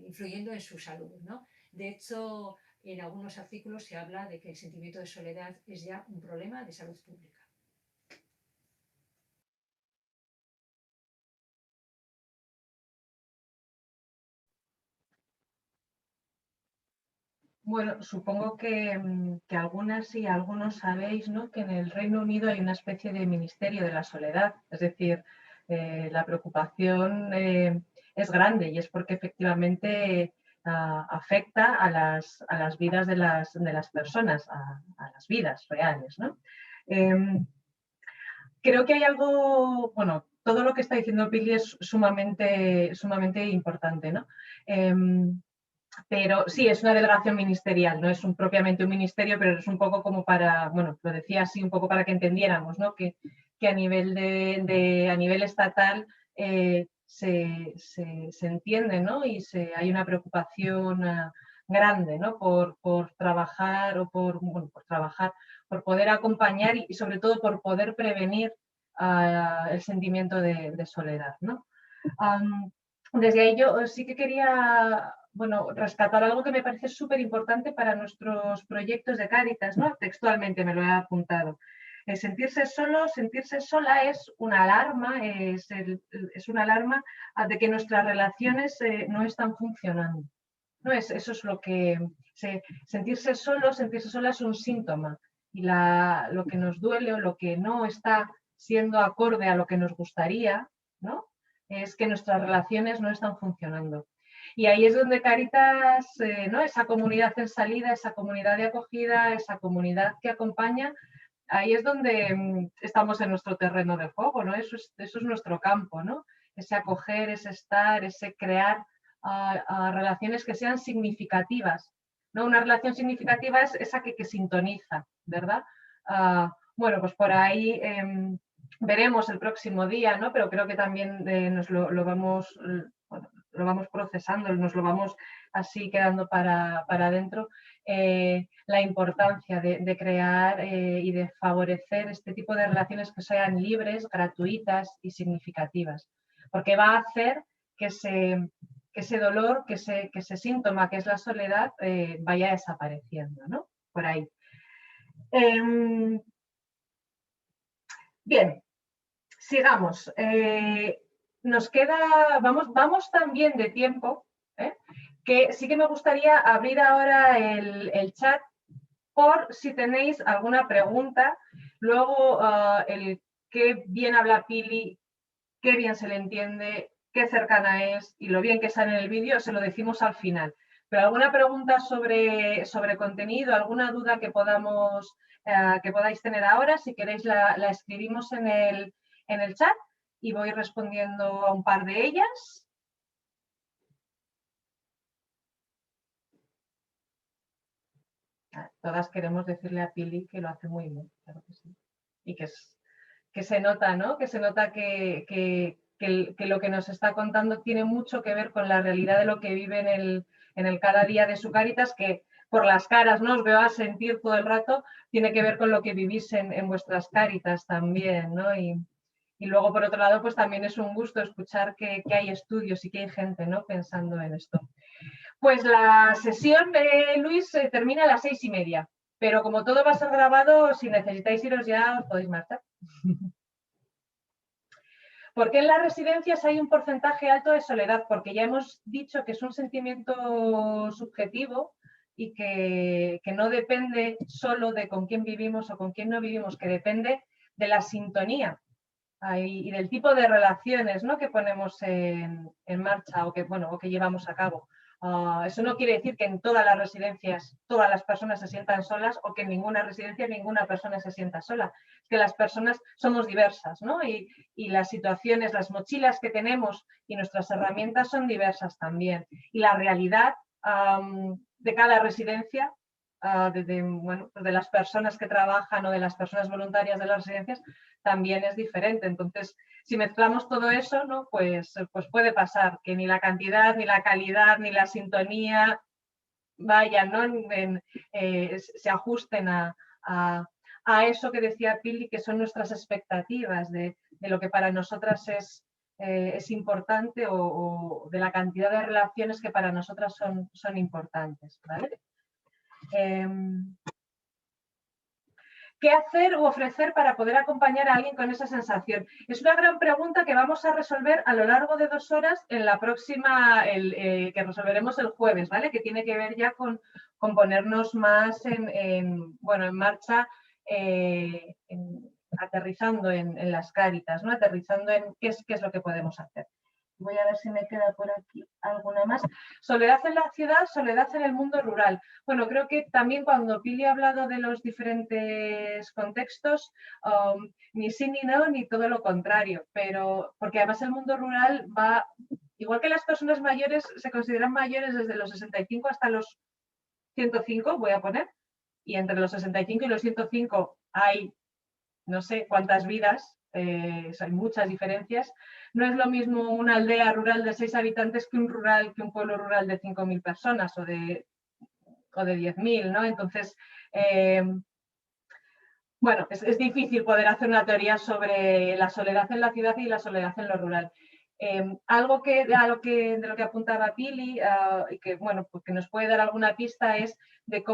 influyendo en su salud, ¿no? De hecho, en algunos artículos se habla de que el sentimiento de soledad es ya un problema de salud pública. Bueno, supongo que algunas y algunos sabéis, ¿no?, que en el Reino Unido hay una especie de ministerio de la soledad. Es decir, la preocupación es grande, y es porque efectivamente afecta a las vidas de las personas, a las vidas reales, ¿no? Creo que hay algo, bueno, todo lo que está diciendo Pili es sumamente importante, ¿no? Pero sí, es una delegación ministerial, no es propiamente un ministerio, pero es un poco como para, bueno, lo decía así un poco para que entendiéramos, ¿no?, que a nivel estatal se entiende, ¿no? Y hay una preocupación grande, ¿no? por trabajar o por trabajar, por poder acompañar y sobre todo por poder prevenir el sentimiento de soledad, ¿no? Desde ahí yo sí que quería rescatar algo que me parece súper importante para nuestros proyectos de Cáritas, ¿no? Textualmente me lo he apuntado. El sentirse solo, sentirse sola es una alarma, es una alarma de que nuestras relaciones no están funcionando. ¿No? Eso es lo que... sentirse solo, sentirse sola es un síntoma. Y lo que nos duele o lo que no está siendo acorde a lo que nos gustaría, ¿no? Es que nuestras relaciones no están funcionando. Y ahí es donde Cáritas, ¿no? Esa comunidad en salida, esa comunidad de acogida, esa comunidad que acompaña, ahí es donde estamos en nuestro terreno de juego, ¿no? Eso es nuestro campo, ¿no? Ese acoger, ese estar, ese crear a relaciones que sean significativas, ¿no? Una relación significativa es esa que sintoniza, ¿verdad? Bueno, pues por ahí veremos el próximo día, ¿no? Pero creo que también lo vamos procesando, nos lo vamos así quedando para adentro, la importancia de crear y de favorecer este tipo de relaciones que sean libres, gratuitas y significativas, porque va a hacer que ese dolor, que ese síntoma que es la soledad vaya desapareciendo, ¿no? Por ahí. Bien, sigamos. Nos queda, vamos también de tiempo, que sí que me gustaría abrir ahora el chat por si tenéis alguna pregunta. Luego, el qué bien habla Pili, qué bien se le entiende, qué cercana es y lo bien que sale en el vídeo, se lo decimos al final. Pero alguna pregunta sobre contenido, alguna duda que podáis tener ahora, si queréis la escribimos en el chat y voy respondiendo a un par de ellas. Todas queremos decirle a Pili que lo hace muy bien, claro que sí. Y que se nota, ¿no? Que se nota que lo que nos está contando tiene mucho que ver con la realidad de lo que vive en el cada día de su Cáritas, que por las caras, ¿no? Os veo a sentir todo el rato, tiene que ver con lo que vivís en vuestras Cáritas también, ¿no? Y luego, por otro lado, pues también es un gusto escuchar que hay estudios y que hay gente, ¿no? Pensando en esto. Pues la sesión de Luis termina a las 6:30, pero como todo va a ser grabado, si necesitáis iros ya, os podéis marchar. ¿Por qué en las residencias hay un porcentaje alto de soledad? Porque ya hemos dicho que es un sentimiento subjetivo y que no depende solo de con quién vivimos o con quién no vivimos, que depende de la sintonía y del tipo de relaciones, ¿no? que ponemos en marcha o que llevamos a cabo. Eso no quiere decir que en todas las residencias todas las personas se sientan solas o que en ninguna residencia ninguna persona se sienta sola. Es que las personas somos diversas, ¿no? Y las situaciones, las mochilas que tenemos y nuestras herramientas son diversas también. Y la realidad de cada residencia, de las personas que trabajan o de las personas voluntarias de las residencias, también es diferente. Entonces, si mezclamos todo eso, ¿no? pues puede pasar que ni la cantidad, ni la calidad, ni la sintonía vayan, ¿no? Se ajusten a eso que decía Pili, que son nuestras expectativas de lo que para nosotras es importante o de la cantidad de relaciones que para nosotras son importantes, ¿vale? ¿Qué hacer u ofrecer para poder acompañar a alguien con esa sensación? Es una gran pregunta que vamos a resolver a lo largo de 2 horas en la próxima, que resolveremos el jueves, ¿vale? Que tiene que ver ya con ponernos más en marcha, aterrizando en las Cáritas, ¿no? Aterrizando en qué es lo que podemos hacer. Voy a ver si me queda por aquí alguna más. Soledad en la ciudad, soledad en el mundo rural. Bueno, creo que también cuando Pili ha hablado de los diferentes contextos, ni sí ni no, ni todo lo contrario, pero porque además el mundo rural va, igual que las personas mayores se consideran mayores desde los 65 hasta los 105, voy a poner, y entre los 65 y los 105 hay no sé cuántas vidas, hay muchas diferencias. No es lo mismo una aldea rural de 6 habitantes que un pueblo rural de 5.000 personas o de 10.000, ¿no? Entonces, bueno, es difícil poder hacer una teoría sobre la soledad en la ciudad y la soledad en lo rural. Algo de lo que apuntaba Pili y que, bueno, pues que nos puede dar alguna pista es de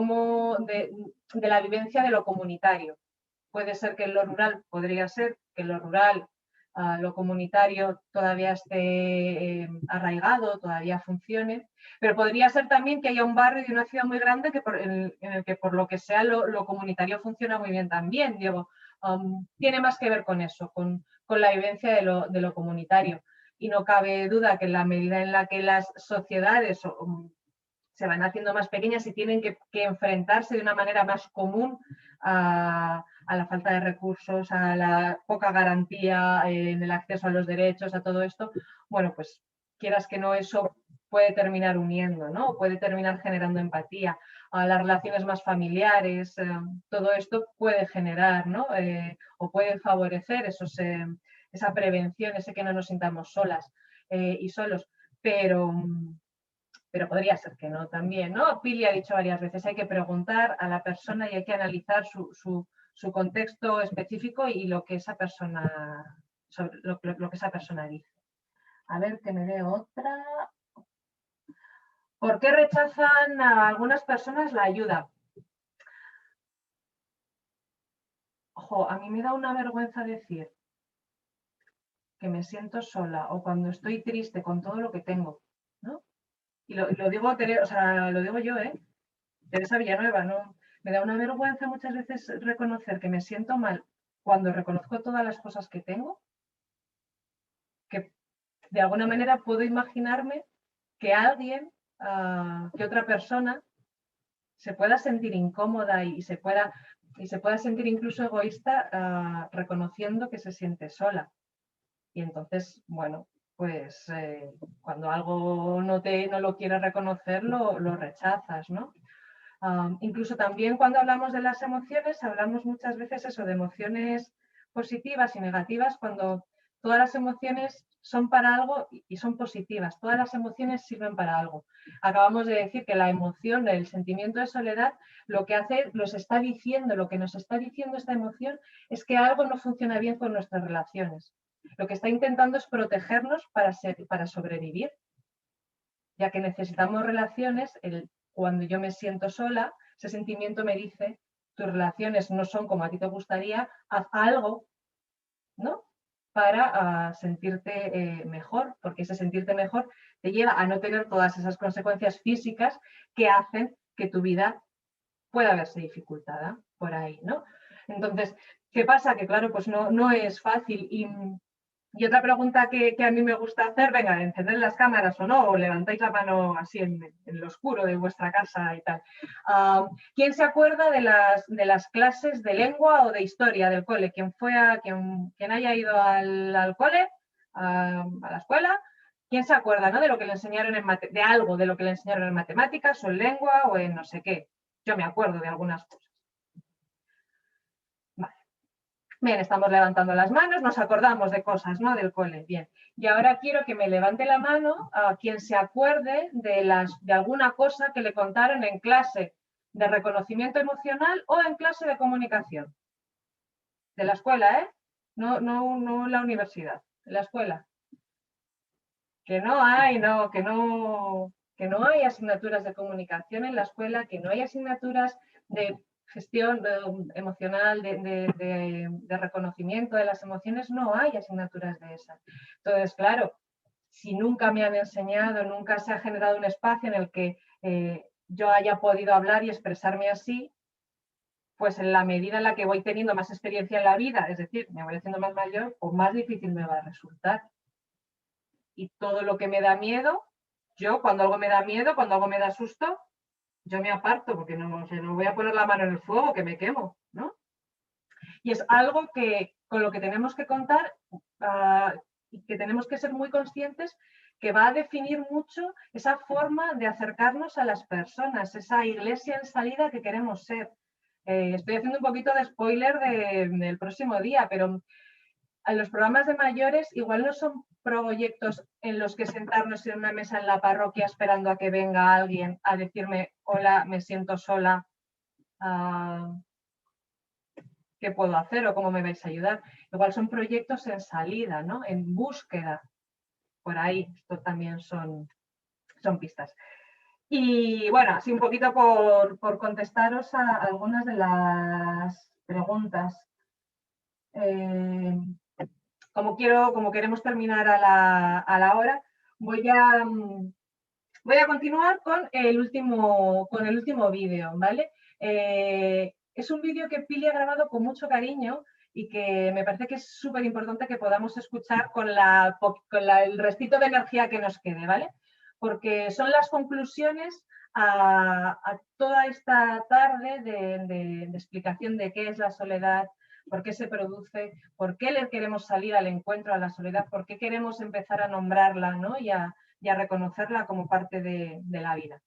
la vivencia de lo comunitario. Puede ser que en lo rural, podría ser que en lo rural, lo comunitario todavía esté arraigado, todavía funcione, pero podría ser también que haya un barrio de una ciudad muy grande en el que por lo que sea lo comunitario funciona muy bien también. Digo, tiene más que ver con eso, con la vivencia de lo comunitario. Y no cabe duda que en la medida en la que las sociedades se van haciendo más pequeñas y tienen que enfrentarse de una manera más común a la falta de recursos, a la poca garantía en el acceso a los derechos, a todo esto, bueno, pues quieras que no, eso puede terminar uniendo, ¿no? Puede terminar generando empatía. A las relaciones más familiares, todo esto puede generar, ¿no? O puede favorecer esa prevención, ese que no nos sintamos solas y solos, pero podría ser que no también, ¿no? Pili ha dicho varias veces, hay que preguntar a la persona y hay que analizar su contexto específico y lo que esa persona, lo que esa persona dice. A ver, que me dé otra. ¿Por qué rechazan a algunas personas la ayuda? Ojo, a mí me da una vergüenza decir que me siento sola o cuando estoy triste con todo lo que tengo, ¿no? Y lo digo, o sea, lo digo yo, Teresa Villanueva, ¿no? Me da una vergüenza muchas veces reconocer que me siento mal cuando reconozco todas las cosas que tengo, que de alguna manera puedo imaginarme que alguien, que otra persona, se pueda sentir incómoda y se pueda sentir incluso egoísta reconociendo que se siente sola. Y entonces, bueno, pues cuando algo no lo quieres reconocer, lo rechazas, ¿no? Incluso también cuando hablamos de las emociones, hablamos muchas veces eso, de emociones positivas y negativas, cuando todas las emociones son para algo y son positivas, todas las emociones sirven para algo. Acabamos de decir que la emoción, el sentimiento de soledad, lo que hace, lo que nos está diciendo esta emoción es que algo no funciona bien con nuestras relaciones. Lo que está intentando es protegernos para sobrevivir, ya que necesitamos relaciones. Cuando yo me siento sola, ese sentimiento me dice, tus relaciones no son como a ti te gustaría, haz algo, ¿no? Para sentirte mejor, porque ese sentirte mejor te lleva a no tener todas esas consecuencias físicas que hacen que tu vida pueda verse dificultada por ahí, ¿no? Entonces, ¿qué pasa? Que claro, pues no es fácil. Y otra pregunta que a mí me gusta hacer, venga, encender las cámaras o no, o levantáis la mano así en lo oscuro de vuestra casa y tal. ¿Quién se acuerda de las clases de lengua o de historia del cole? ¿Quién haya ido al cole, a la escuela? ¿Quién se acuerda, ¿no? De lo que le enseñaron de algo de lo que le enseñaron en matemáticas o en lengua o en no sé qué? Yo me acuerdo de algunas cosas. Bien, estamos levantando las manos, nos acordamos de cosas, ¿no? Del cole, bien. Y ahora quiero que me levante la mano a quien se acuerde de alguna cosa que le contaron en clase de reconocimiento emocional o en clase de comunicación. De la escuela, ¿eh? No en la universidad, de la escuela. Que no hay asignaturas de comunicación en la escuela, que no hay asignaturas de gestión emocional, de reconocimiento de las emociones, no hay asignaturas de esas. Entonces, claro, si nunca me han enseñado, nunca se ha generado un espacio en el que yo haya podido hablar y expresarme así, pues en la medida en la que voy teniendo más experiencia en la vida, es decir, me voy haciendo más mayor, pues más difícil me va a resultar. Y todo lo que me da miedo, yo cuando algo me da miedo, cuando algo me da susto, yo me aparto porque no voy a poner la mano en el fuego, que me quemo, ¿no? Y es algo con lo que tenemos que contar y que tenemos que ser muy conscientes, que va a definir mucho esa forma de acercarnos a las personas, esa iglesia en salida que queremos ser. Estoy haciendo un poquito de spoiler del próximo día, pero los programas de mayores igual no son proyectos en los que sentarnos en una mesa en la parroquia esperando a que venga alguien a decirme, hola, me siento sola, ¿qué puedo hacer o cómo me vais a ayudar? Igual son proyectos en salida, ¿no? En búsqueda. Por ahí, esto también son pistas. Y bueno, así un poquito por contestaros a algunas de las preguntas. Como queremos terminar a la hora, voy a continuar con el último vídeo, ¿vale? Es un vídeo que Pili ha grabado con mucho cariño y que me parece que es súper importante que podamos escuchar con el restito de energía que nos quede, ¿vale? Porque son las conclusiones a toda esta tarde de explicación de qué es la soledad, por qué se produce, por qué le queremos salir al encuentro a la soledad, por qué queremos empezar a nombrarla, ¿no? y a reconocerla como parte de la vida.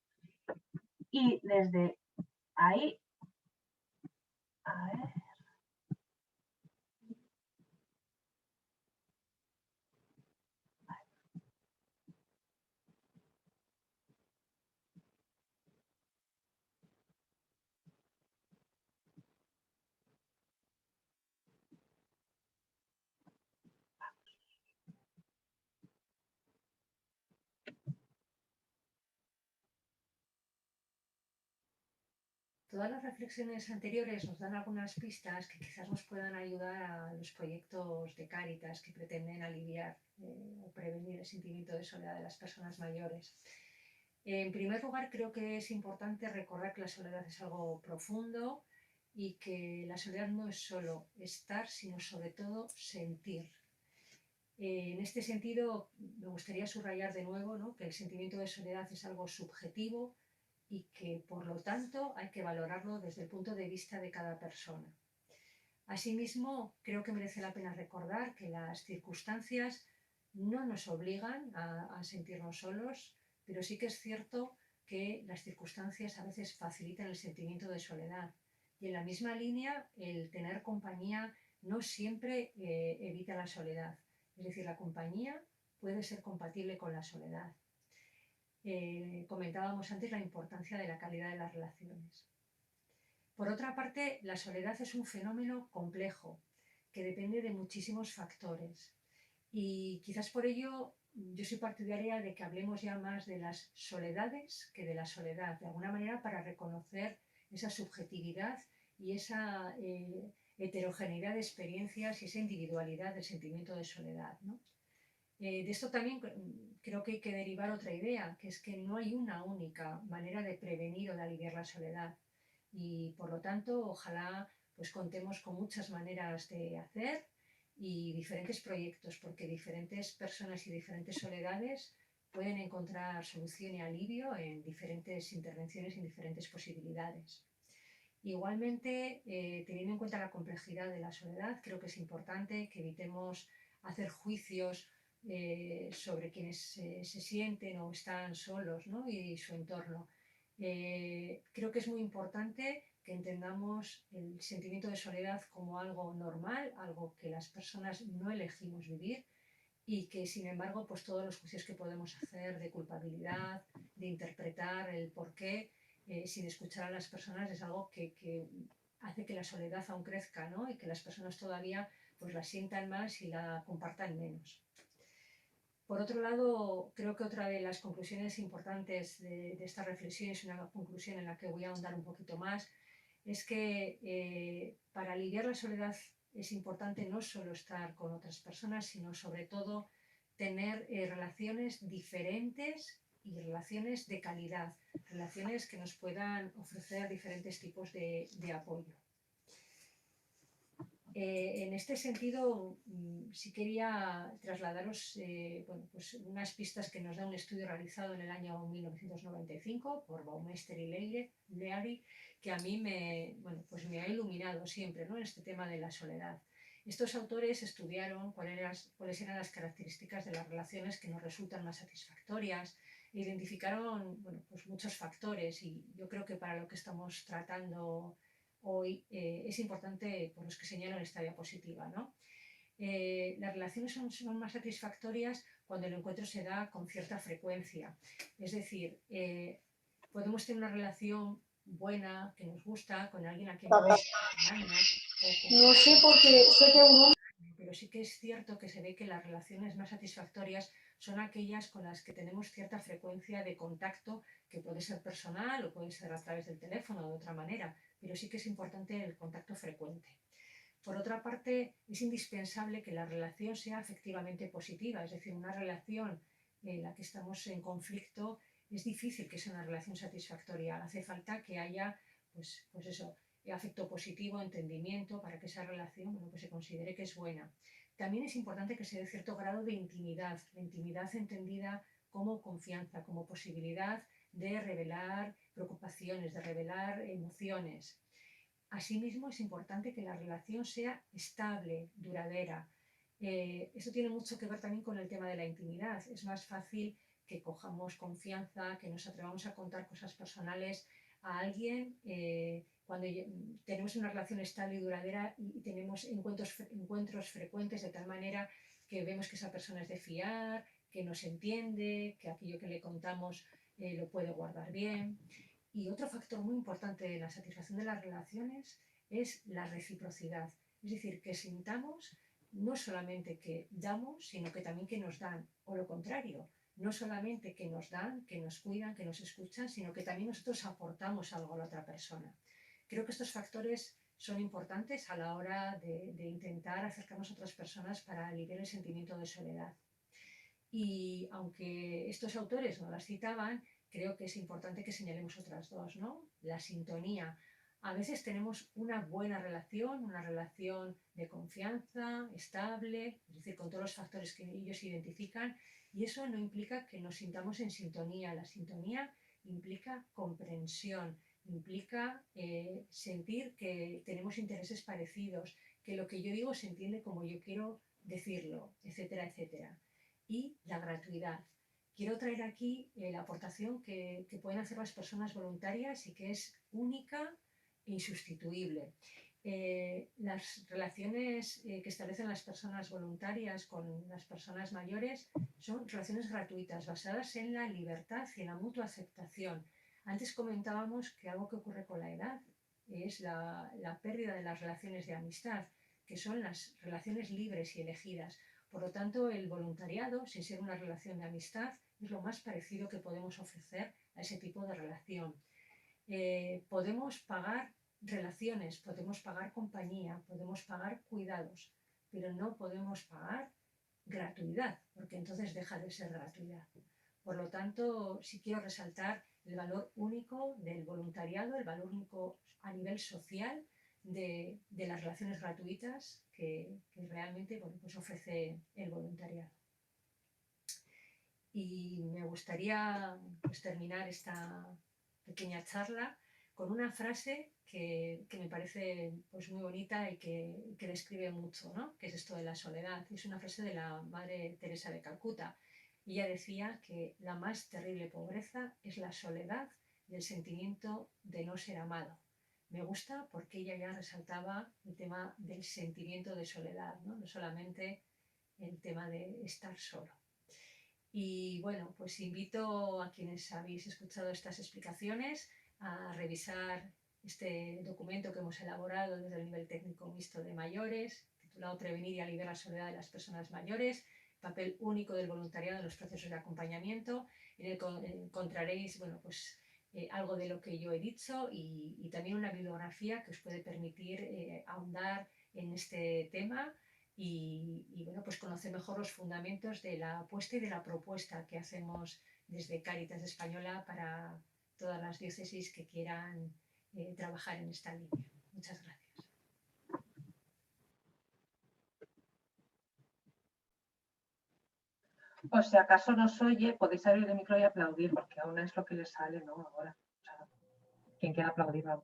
Y desde ahí, a ver. Todas las reflexiones anteriores nos dan algunas pistas que quizás nos puedan ayudar a los proyectos de Cáritas que pretenden aliviar o prevenir el sentimiento de soledad de las personas mayores. En primer lugar, creo que es importante recordar que la soledad es algo profundo y que la soledad no es solo estar, sino sobre todo sentir. En este sentido, me gustaría subrayar de nuevo, ¿no?, que el sentimiento de soledad es algo subjetivo y que, por lo tanto, hay que valorarlo desde el punto de vista de cada persona. Asimismo, creo que merece la pena recordar que las circunstancias no nos obligan a sentirnos solos, pero sí que es cierto que las circunstancias a veces facilitan el sentimiento de soledad. Y en la misma línea, el tener compañía no siempre evita la soledad. Es decir, la compañía puede ser compatible con la soledad. Comentábamos antes la importancia de la calidad de las relaciones. Por otra parte, la soledad es un fenómeno complejo que depende de muchísimos factores y quizás por ello yo soy partidaria de que hablemos ya más de las soledades que de la soledad, de alguna manera para reconocer esa subjetividad y esa heterogeneidad de experiencias y esa individualidad del sentimiento de soledad, ¿no? De esto también creo que hay que derivar otra idea, que es que no hay una única manera de prevenir o de aliviar la soledad. Y por lo tanto, ojalá pues contemos con muchas maneras de hacer y diferentes proyectos, porque diferentes personas y diferentes soledades pueden encontrar solución y alivio en diferentes intervenciones y en diferentes posibilidades. Igualmente, teniendo en cuenta la complejidad de la soledad, creo que es importante que evitemos hacer juicios sobre quienes se sienten o están solos, ¿no?, y su entorno. Creo que es muy importante que entendamos el sentimiento de soledad como algo normal, algo que las personas no elegimos vivir y que, sin embargo, pues todos los juicios que podemos hacer de culpabilidad, de interpretar el porqué, sin escuchar a las personas, es algo que hace que la soledad aún crezca, ¿no?, y que las personas todavía pues la sientan más y la compartan menos. Por otro lado, creo que otra de las conclusiones importantes de esta reflexión, es una conclusión en la que voy a ahondar un poquito más, es que para aliviar la soledad es importante no solo estar con otras personas, sino sobre todo tener relaciones diferentes y relaciones de calidad, relaciones que nos puedan ofrecer diferentes tipos de apoyo. En este sentido, sí quería trasladaros bueno, pues unas pistas que nos da un estudio realizado en el año 1995 por Baumeister y Leary, que a mí pues me ha iluminado siempre, ¿no?, en este tema de la soledad. Estos autores estudiaron cuáles eran las características de las relaciones que nos resultan más satisfactorias e identificaron pues muchos factores, y yo creo que para lo que estamos tratando hoy es importante por los que señalo en esta diapositiva, ¿no? Las relaciones son más satisfactorias cuando el encuentro se da con cierta frecuencia. Es decir, podemos tener una relación buena, que nos gusta, con alguien a quien nos años. No sé porque sé que uno... Pero sí que es cierto que se ve que las relaciones más satisfactorias son aquellas con las que tenemos cierta frecuencia de contacto, que puede ser personal o puede ser a través del teléfono o de otra manera, pero sí que es importante el contacto frecuente. Por otra parte, es indispensable que la relación sea afectivamente positiva, es decir, una relación en la que estamos en conflicto es difícil que sea una relación satisfactoria. Hace falta que haya, pues eso, afecto positivo, entendimiento, para que esa relación, bueno, pues se considere que es buena. También es importante que se dé cierto grado de intimidad, la intimidad entendida como confianza, como posibilidad de revelar preocupaciones, de revelar emociones. Asimismo, es importante que la relación sea estable, duradera. Esto tiene mucho que ver también con el tema de la intimidad. Es más fácil que cojamos confianza, que nos atrevamos a contar cosas personales a alguien cuando tenemos una relación estable y duradera y tenemos encuentros frecuentes, de tal manera que vemos que esa persona es de fiar, que nos entiende, que aquello que le contamos lo puede guardar bien. Y otro factor muy importante de la satisfacción de las relaciones es la reciprocidad. Es decir, que sintamos no solamente que damos, sino que también que nos dan, o lo contrario, no solamente que nos dan, que nos cuidan, que nos escuchan, sino que también nosotros aportamos algo a la otra persona. Creo que estos factores son importantes a la hora de intentar acercarnos a otras personas para aliviar el sentimiento de soledad. Y aunque estos autores no las citaban, creo que es importante que señalemos otras dos, ¿no? La sintonía. A veces tenemos una buena relación, una relación de confianza, estable, es decir, con todos los factores que ellos identifican, y eso no implica que nos sintamos en sintonía. La sintonía implica comprensión, implica sentir que tenemos intereses parecidos, que lo que yo digo se entiende como yo quiero decirlo, etcétera, etcétera. Y la gratuidad. Quiero traer aquí la aportación que pueden hacer las personas voluntarias y que es única e insustituible. Las relaciones que establecen las personas voluntarias con las personas mayores son relaciones gratuitas, basadas en la libertad y en la mutua aceptación. Antes comentábamos que algo que ocurre con la edad es la pérdida de las relaciones de amistad, que son las relaciones libres y elegidas. Por lo tanto, el voluntariado, sin ser una relación de amistad, es lo más parecido que podemos ofrecer a ese tipo de relación. Podemos pagar relaciones, podemos pagar compañía, podemos pagar cuidados, pero no podemos pagar gratuidad, porque entonces deja de ser gratuidad. Por lo tanto, sí quiero resaltar el valor único del voluntariado, el valor único a nivel social de las relaciones gratuitas que realmente, bueno, pues ofrece el voluntariado. Y me gustaría pues terminar esta pequeña charla con una frase que me parece pues muy bonita y que describe mucho, ¿no? Que es esto de la soledad. Es una frase de la Madre Teresa de Calcuta. Ella decía que la más terrible pobreza es la soledad y el sentimiento de no ser amado. Me gusta porque ella ya resaltaba el tema del sentimiento de soledad, ¿no? No solamente el tema de estar solo. Y bueno, pues invito a quienes habéis escuchado estas explicaciones a revisar este documento que hemos elaborado desde el nivel técnico mixto de mayores, titulado Prevenir y aliviar la soledad de las personas mayores, papel único del voluntariado en los procesos de acompañamiento, en el que encontraréis, bueno, pues algo de lo que yo he dicho y también una bibliografía que os puede permitir ahondar en este tema y bueno, pues conocer mejor los fundamentos de la apuesta y de la propuesta que hacemos desde Cáritas Española para todas las diócesis que quieran trabajar en esta línea. Muchas gracias. O si acaso nos oye, podéis abrir el micro y aplaudir, porque aún es lo que les sale, ¿no? Ahora. O sea, quien quiera aplaudir, vamos.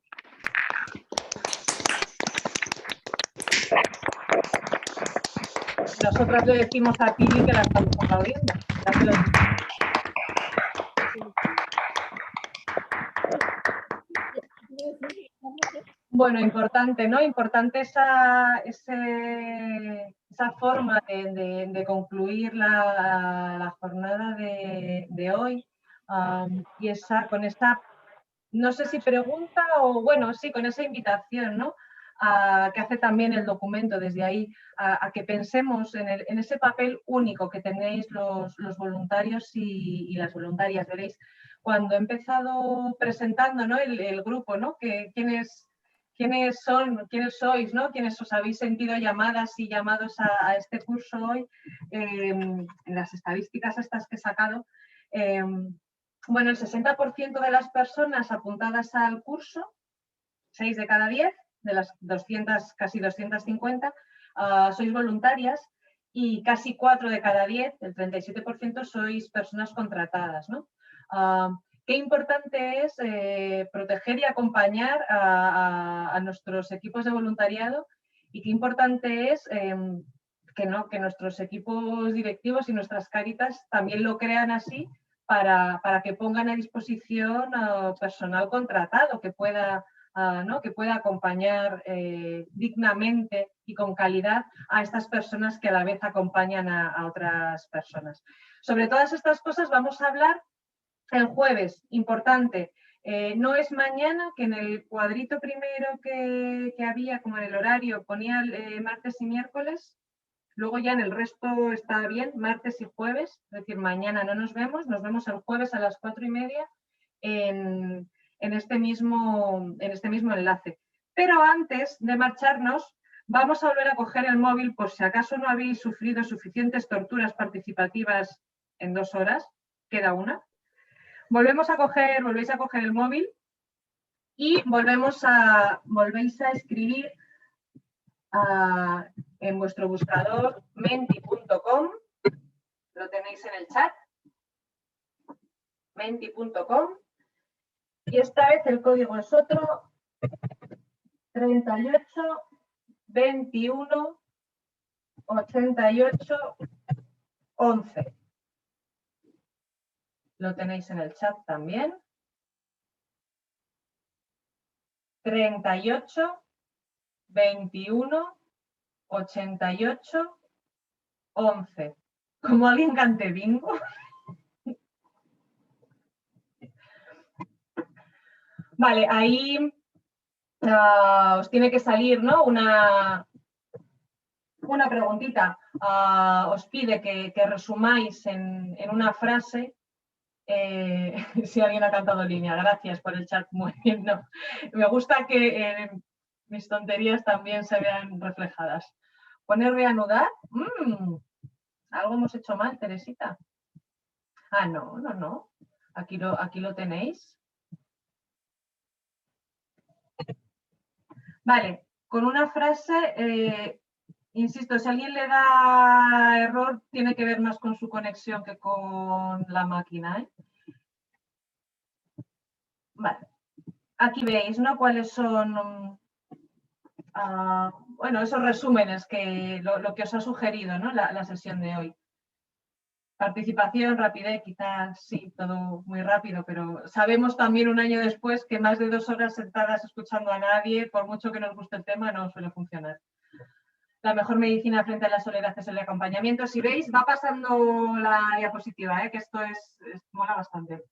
Nosotras le decimos a Pili que la estamos aplaudiendo. Bueno, importante, ¿no? Importante ese esa forma de concluir la jornada de hoy y con esta, no sé si pregunta o bueno, sí, con esa invitación, ¿no? Que hace también el documento desde ahí, a que pensemos en ese papel único que tenéis los voluntarios y las voluntarias. Veréis, cuando he empezado presentando, ¿no? el grupo, ¿no? ¿Quiénes sois, ¿no? Quienes os habéis sentido llamadas y llamados a este curso hoy, en las estadísticas estas que he sacado, bueno, el 60% de las personas apuntadas al curso, 6 de cada 10, de las 200, casi 250, sois voluntarias y casi 4 de cada 10, el 37%, sois personas contratadas, ¿no? Qué importante es proteger y acompañar a nuestros equipos de voluntariado y qué importante es que nuestros equipos directivos y nuestras Cáritas también lo crean así para que pongan a disposición personal contratado que pueda acompañar dignamente y con calidad a estas personas que a la vez acompañan a otras personas. Sobre todas estas cosas vamos a hablar el jueves, importante. No es mañana, que en el cuadrito primero que había, como en el horario, ponía martes y miércoles. Luego ya en el resto está bien, martes y jueves, es decir, mañana no nos vemos el jueves a las 4:30 en este mismo enlace. Pero antes de marcharnos, vamos a volver a coger el móvil por si acaso no habéis sufrido suficientes torturas participativas en 2 horas, queda una. Volvéis a coger el móvil y volvéis a escribir en vuestro buscador menti.com, lo tenéis en el chat, menti.com, y esta vez el código es otro, 38 21 88 11. Lo tenéis en el chat también. 38 21 88 11. Como alguien cante bingo. Vale, ahí os tiene que salir, ¿no? Una preguntita. Os pide que resumáis en una frase. Si alguien ha cantado línea, gracias por el chat, muy bien. No. Me gusta que mis tonterías también se vean reflejadas. Poner reanudar. Algo hemos hecho mal, Teresita. No. Aquí lo tenéis. Vale, con una frase, insisto, si alguien le da error, tiene que ver más con su conexión que con la máquina, ¿eh? Vale. Aquí veis, ¿no? Cuáles son bueno, esos resúmenes, lo que os ha sugerido, ¿no? la sesión de hoy. Participación, rapidez, quizás sí, todo muy rápido, pero sabemos también un año después que más de 2 horas sentadas escuchando a nadie, por mucho que nos guste el tema, no suele funcionar. La mejor medicina frente a la soledad es el acompañamiento. Si veis, va pasando la diapositiva, que esto mola bastante.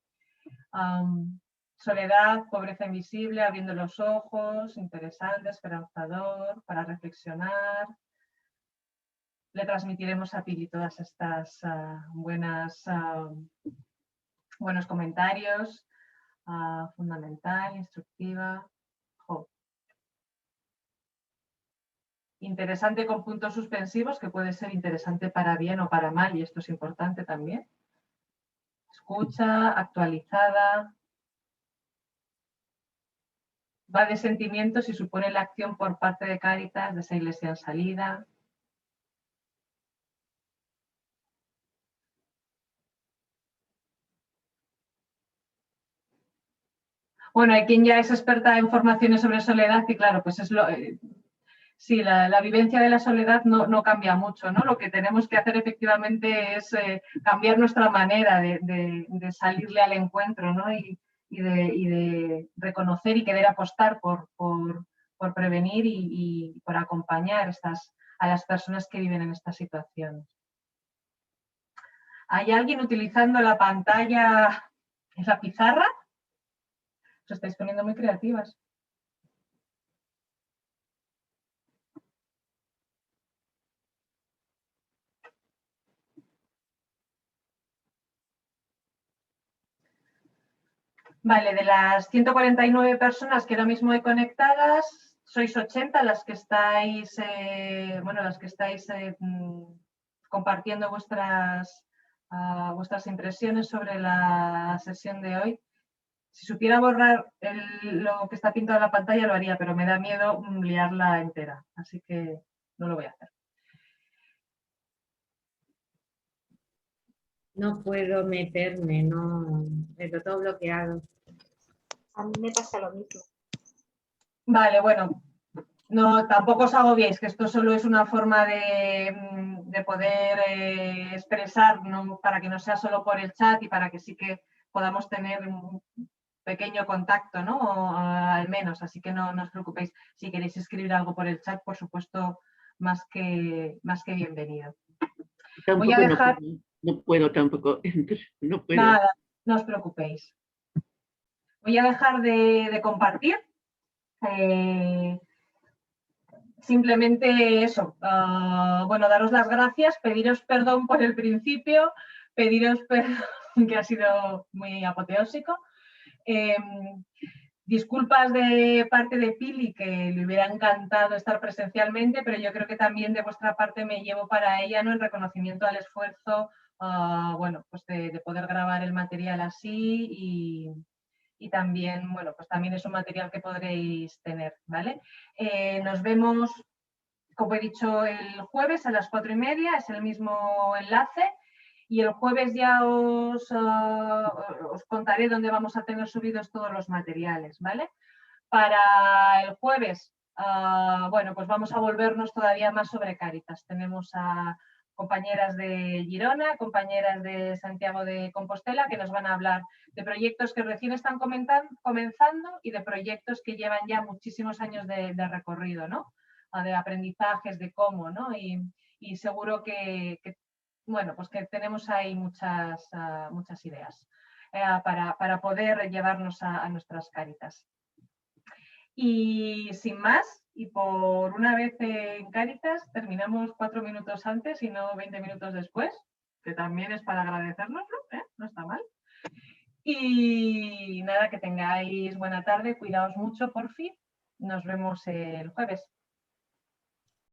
Soledad, pobreza invisible, abriendo los ojos, interesante, esperanzador, para reflexionar. Le transmitiremos a Pili todas estas buenos comentarios. Fundamental, instructiva. Interesante con puntos suspensivos, que puede ser interesante para bien o para mal, y esto es importante también. Escucha, actualizada. Va de sentimientos y supone la acción por parte de Cáritas de esa iglesia en salida. Bueno, hay quien ya es experta en formaciones sobre soledad y claro, pues sí, la vivencia de la soledad no cambia mucho, ¿no? Lo que tenemos que hacer efectivamente es cambiar nuestra manera de salirle al encuentro, ¿no? Y de reconocer y querer apostar por prevenir y por acompañar a las personas que viven en esta situación. ¿Hay alguien utilizando la pantalla en la pizarra? Os estáis poniendo muy creativas. Vale, de las 149 personas que ahora mismo hay conectadas, sois 80 las que estáis, compartiendo vuestras impresiones sobre la sesión de hoy. Si supiera borrar lo que está pintado en la pantalla lo haría, pero me da miedo liarla entera, así que no lo voy a hacer. No puedo meterme, no, pero todo bloqueado. A mí me pasa lo mismo. Vale, bueno, no, tampoco os agobiéis, que esto solo es una forma de poder expresar, ¿no? Para que no sea solo por el chat y para que sí que podamos tener un pequeño contacto, ¿no? O, al menos, así que no os preocupéis. Si queréis escribir algo por el chat, por supuesto, más que bienvenido. Voy a dejar... No puedo tampoco, no puedo. Nada, no os preocupéis. Voy a dejar de compartir. Simplemente eso, bueno, daros las gracias, pediros perdón por el principio, pediros perdón que ha sido muy apoteósico. Disculpas de parte de Pili, que le hubiera encantado estar presencialmente, pero yo creo que también de vuestra parte me llevo para ella, ¿no?, en reconocimiento al esfuerzo, bueno, pues de poder grabar el material así y también, bueno, pues también es un material que podréis tener, ¿vale? Nos vemos, como he dicho, el jueves a las 4:30, es el mismo enlace. Y el jueves ya os contaré dónde vamos a tener subidos todos los materiales, ¿vale? Para el jueves, bueno, pues vamos a volvernos todavía más sobre Cáritas. Tenemos a compañeras de Girona, compañeras de Santiago de Compostela, que nos van a hablar de proyectos que recién están comenzando y de proyectos que llevan ya muchísimos años de recorrido, ¿no? De aprendizajes, de cómo, ¿no? Y seguro que bueno, pues que tenemos ahí muchas ideas para poder llevarnos a nuestras Cáritas. Y sin más, y por una vez en Cáritas, terminamos 4 minutos antes y no 20 minutos después, que también es para agradecérnoslo, ¿eh? No está mal. Y nada, que tengáis buena tarde, cuidaos mucho, por fin. Nos vemos el jueves.